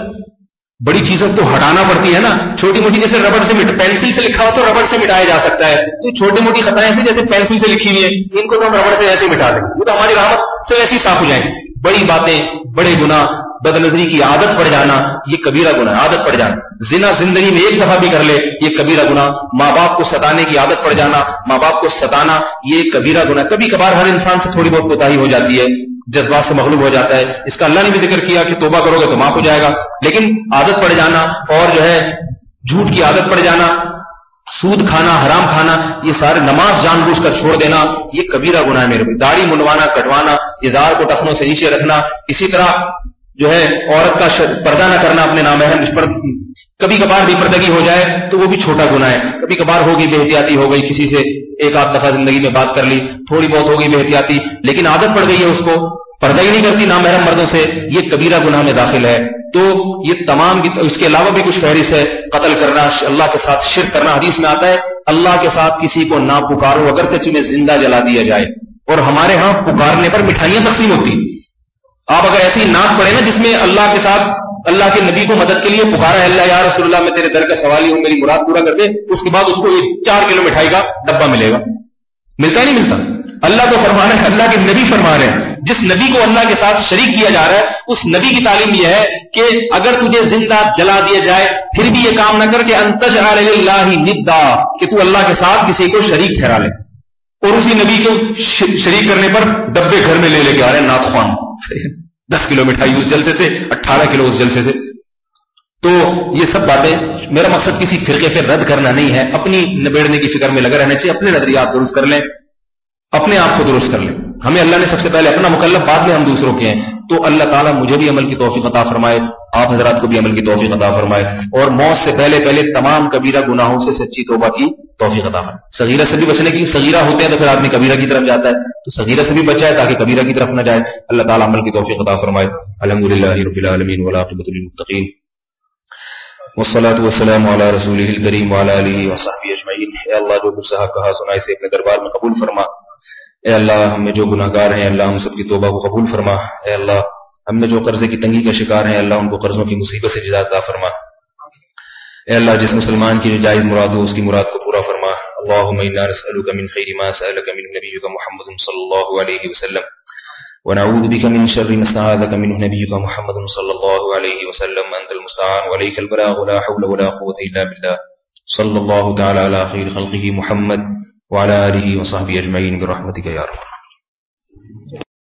بڑی چیزوں تو ہٹانا پڑتی ہے نا، چھوٹی موٹی جیسے ربڑ سے پینسل سے لکھا ہو تو ربڑ سے مٹایا جا سکتا ہے، تو چھوٹی موٹی خطائیں سے جیسے پینسل سے لکھی ہوئی ہیں ان کو تو ہم ربڑ سے ایسے مٹا دیں، وہ تو ہماری رحمت سے ایسی صاف ہو جائیں. بڑی باتیں، بڑے گناہ، بد نظری کی عادت پڑ جانا یہ کبیرہ گناہ، عادت پڑ جانا. زنا زندگی میں ایک دفعہ بھی کر لے یہ کبیرہ گناہ. ماں باپ کو ستانے کی عادت پڑ جانا، ماں باپ کو ستانا یہ کبیرہ گناہ. کبھی کبھار ہر انسان سے تھوڑی بہت کوتاہی ہو جاتی ہے، جذبات سے مغلوب ہو جاتا ہے، اس کا اللہ نے بھی ذکر کیا کہ توبہ کرو گے تو معاف ہو جائے گا. لیکن عادت پڑ جانا اور جو ہے جھوٹ کی عادت پڑ جانا، سود کھانا، حرام کھانا، یہ سارے، نماز جان بوجھ کر چھوڑ دینا یہ کبیرہ گناہ ہے میرے بھائی. داڑھی منڈوانا، کٹوانا، ازار کو ٹخنوں سے نیچے رکھنا، اسی طرح جو ہے عورت کا پردہ نہ کرنا اپنے نامحرم پر. کبھی کبھار بے پردگی ہو جائے تو وہ بھی چھوٹا گناہ ہے. کبھی کبھار ہوگی بے احتیاطی ہو گئی، کسی سے ایک آدھ دفعہ زندگی میں بات کر لی، تھوڑی بہت ہوگی بے احتیاطی، لیکن عادت پڑ گئی ہے اس کو، پردہ ہی نہیں کرتی نامحرم مردوں سے، یہ کبیرہ گناہ میں داخل ہے. تو یہ تمام، اس کے علاوہ بھی کچھ فہرست ہے. قتل کرنا، اللہ کے ساتھ شرک کرنا. حدیث میں آتا ہے اللہ کے ساتھ کسی کو نہ پکارو اگر تو تمہیں زندہ جلا دیا جائے. اور ہمارے ہاں پکارنے پر مٹھائیاں تقسیم ہوتی. آپ اگر ایسی نعت پڑھیں نا جس میں اللہ کے ساتھ اللہ کے نبی کو مدد کے لیے پکارا ہے، اللہ یا رسول اللہ میں تیرے در کا سوالی ہوں، میری مراد پورا کر دے، اس کے بعد اس کو 4 کلو مٹھائی کا ڈبہ ملے گا. ملتا ہی نہیں ملتا. اللہ تو فرما رہے ہیں, اللہ کے نبی فرما رہے ہیں, جس نبی کو اللہ کے ساتھ شریک کیا جا رہا ہے اس نبی کی تعلیم یہ ہے کہ اگر تجھے زندہ جلا دیا جائے پھر بھی یہ کام نہ کر کہ ان تجعل للہ ندا, کہ تو اللہ کے ساتھ کسی کو شریک ٹھہرا لے. اور اسی نبی کو شریک کرنے پر ڈبے گھر میں لے کے آ رہے ہیں نعت خوان, 10 کلو مٹھائی اس جلسے سے, 18 کلو اس جلسے سے. تو یہ سب باتیں, میرا مقصد کسی فرقے پہ رد کرنا نہیں ہے, اپنی نبیڑنے کی فکر میں لگا رہنا چاہیے, اپنے نظریات درست کر لیں, اپنے آپ کو درست کر لیں. ہمیں اللہ نے سب سے پہلے اپنا مکلف, بعد میں ہم دوسروں کے ہیں. تو اللہ تعالیٰ مجھے بھی عمل کی توفیق عطا فرمائے, آپ حضرات کو بھی عمل کی توفیق عطا فرمائے, اور موت سے پہلے تمام کبیرہ گناہوں سے سچی توبہ کی توفیق عطا فرمائے. صغیرہ سے بھی بچنے کی, صغیرہ ہوتے ہیں تو پھر آدمی کبیرہ کی طرف جاتا ہے, تو صغیرہ سے بھی بچ جائے تاکہ کبیرہ کی طرف نہ جائے. اللہ تعالیٰ عمل کی توفیق عطا فرمائے. الحمدللہ رب العالمین والعاقبۃ للمتقین والصلاة والسلام علی رسولہ الکریم وعلی آلہ وصحبہ اجمعین. اے اللہ جو کچھ کہا سنا اسے اپنے دربار میں قبول فرما. اے اللہ ہم میں جو گناہ گار ہیں اللہ ہم سب کی توبہ کو قبول فرما. اے اللہ ہم میں جو قرضے کی تنگی کا شکار ہیں اللہ ان کو قرضوں کی مصیبت سے نجات عطا فرما. اے اللہ جس مسلمان کی جو جائز مراد ہو اس کی مراد کو پورا فرما. اللہم انا نسألک من خیر ما سألک منہ نبیک محمد صلی اللہ علیہ وسلم ونعوذ بك من شر ما استعاذك منه نبيك محمد صلى الله عليه وسلم. أنت المستعان وعليك البلاغ ولا حول ولا قوة إلا بالله. صلى الله تعالى على خير خلقه محمد وعلى آله وصحبه أجمعين برحمتك يا رب.